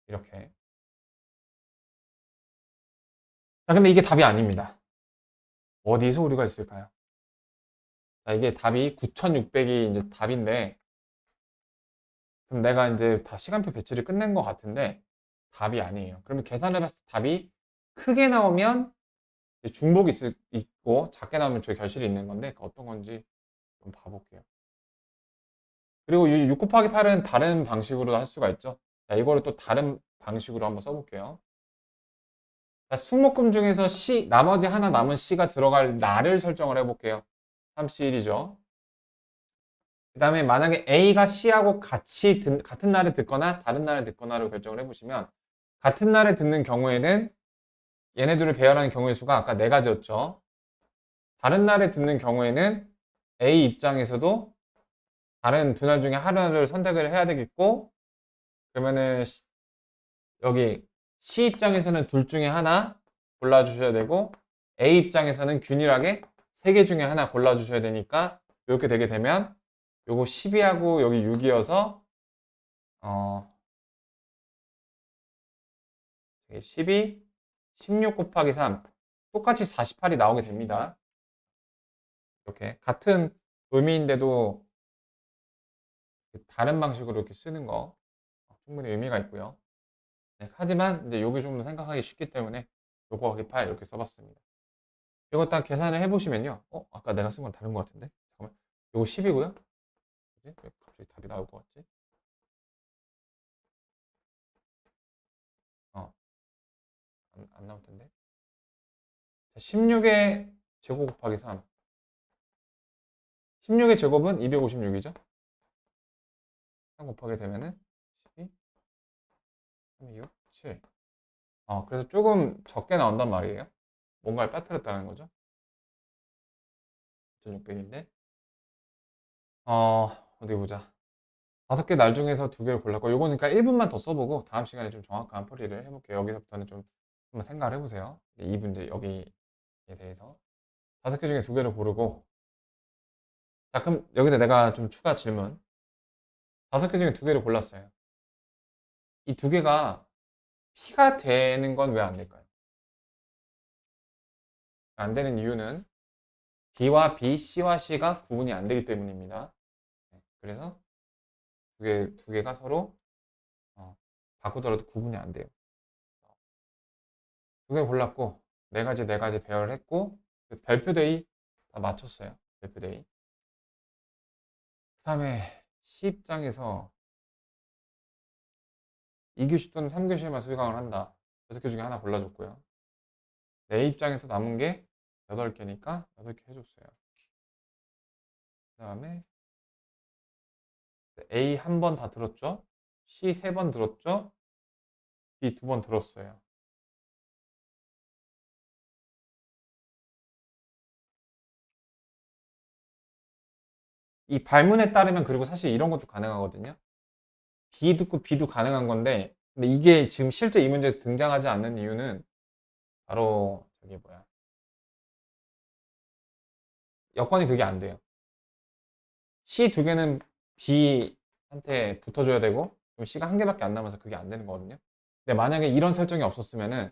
이렇게. 자, 근데 이게 답이 아닙니다. 어디에서 오류가 있을까요? 자, 이게 답이 9,600이 이제 답인데, 그럼 내가 이제 다 시간표 배치를 끝낸 것 같은데, 답이 아니에요. 그러면 계산해봤을 때 답이 크게 나오면 중복이 있고, 작게 나오면 저 결실이 있는 건데, 어떤 건지 좀 봐볼게요. 그리고 6 곱하기 8은 다른 방식으로 할 수가 있죠. 자, 이거를 또 다른 방식으로 한번 써볼게요. 자, 수목금 중에서 나머지 하나 남은 C가 들어갈 날을 설정을 해볼게요. 3C1이죠. 그 다음에 만약에 A가 C하고 같은 날에 듣거나 다른 날에 듣거나로 결정을 해보시면, 같은 날에 듣는 경우에는 얘네들을 배열하는 경우의 수가 아까 4가지였죠. 다른 날에 듣는 경우에는 A 입장에서도 다른 두 날 중에 하나를 선택을 해야 되겠고, 그러면은 여기 C 입장에서는 둘 중에 하나 골라주셔야 되고, A 입장에서는 균일하게 3개 중에 하나 골라주셔야 되니까, 이렇게 되게 되면 요거 12하고 여기 6이어서 12, 16 곱하기 3 똑같이 48이 나오게 됩니다. 이렇게 같은 의미인데도 다른 방식으로 이렇게 쓰는 거 충분히 의미가 있고요. 네, 하지만 이제 요게 좀 더 생각하기 쉽기 때문에 요거 곱하기 8 이렇게 써봤습니다. 이거 딱 계산을 해보시면요. 아까 내가 쓴 건 다른 것 같은데? 잠깐만. 요거 10이고요. 왜 갑자기 답이 나올 것 같지? 안 나올 텐데. 자, 16의 제곱 곱하기 3. 16의 제곱은 256이죠? 3 곱하게 되면은 12, 3, 6, 7. 그래서 조금 적게 나온단 말이에요. 뭔가를 빠뜨렸다는 거죠. 9,600인데. 어디 보자. 5개 날 중에서 2개를 골랐고, 요거는 그러니까 1분만 더 써보고 다음 시간에 좀 정확한 풀이를 해볼게요. 여기서부터는 좀 한번 생각을 해보세요. 이 문제, 여기에 대해서. 5개 중에 2개를 고르고, 자, 그럼 여기다 내가 좀 추가 질문. 5개 중에 2개를 골랐어요. 이 2개가 P가 되는 건 왜 안 될까요? 안 되는 이유는 B와 B, C와 C가 구분이 안 되기 때문입니다. 그래서 두 개가 서로 바꾸더라도 구분이 안 돼요. 2개 골랐고, 4가지 배열을 했고, 별표 데이 다 맞췄어요. 별표 데이. 그 다음에 C 입장에서 2교시 또는 3교시에만 수강을 한다. 6개 중에 하나 골라줬고요. 내 입장에서 남은 게 8개니까 8개 해줬어요. 그 다음에 A 한 번 다 들었죠? C 3번 들었죠? B 2번 들었어요. 이 발문에 따르면 그리고 사실 이런 것도 가능하거든요. B 듣고 B도 가능한 건데, 근데 이게 지금 실제 이 문제에 등장하지 않는 이유는 바로 저기 뭐야, 여건이 그게 안 돼요. C 2개는 B한테 붙어줘야 되고, 그럼 C가 1개밖에 안 남아서 그게 안 되는 거거든요. 근데 만약에 이런 설정이 없었으면은,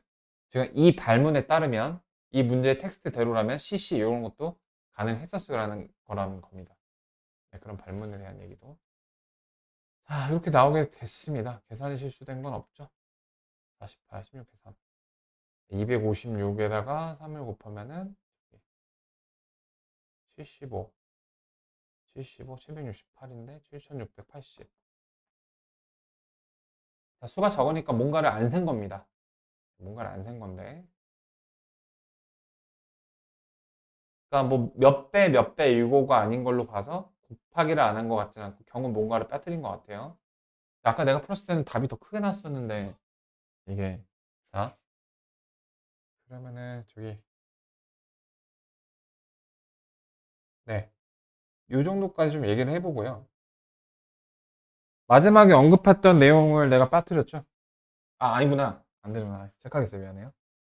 제가 이 발문에 따르면 이 문제의 텍스트대로라면 CC 이런 것도 가능했었으라는 거라는 겁니다. 네, 그런 발문에 대한 얘기도. 자, 이렇게 나오게 됐습니다. 계산이 실수된 건 없죠? 48, 16 계산. 256에다가 3을 곱하면은 75, 75, 768인데 7680. 자, 수가 적으니까 뭔가를 안 센 겁니다. 뭔가를 안 센 건데. 그러니까 뭐 몇 배 일고가 아닌 걸로 봐서 곱하기를 안 한 것 같진 않고 결국은 뭔가를 빠뜨린 것 같아요. 아까 내가 풀었을 때는 답이 더 크게 났었는데 이게 자 그러면은 저기 네, 요 정도까지 좀 얘기를 해보고요. 마지막에 언급했던 내용을 내가 빠뜨렸죠? 아, 아니구나. 안 되구나. 체크하겠어요. 미안해요.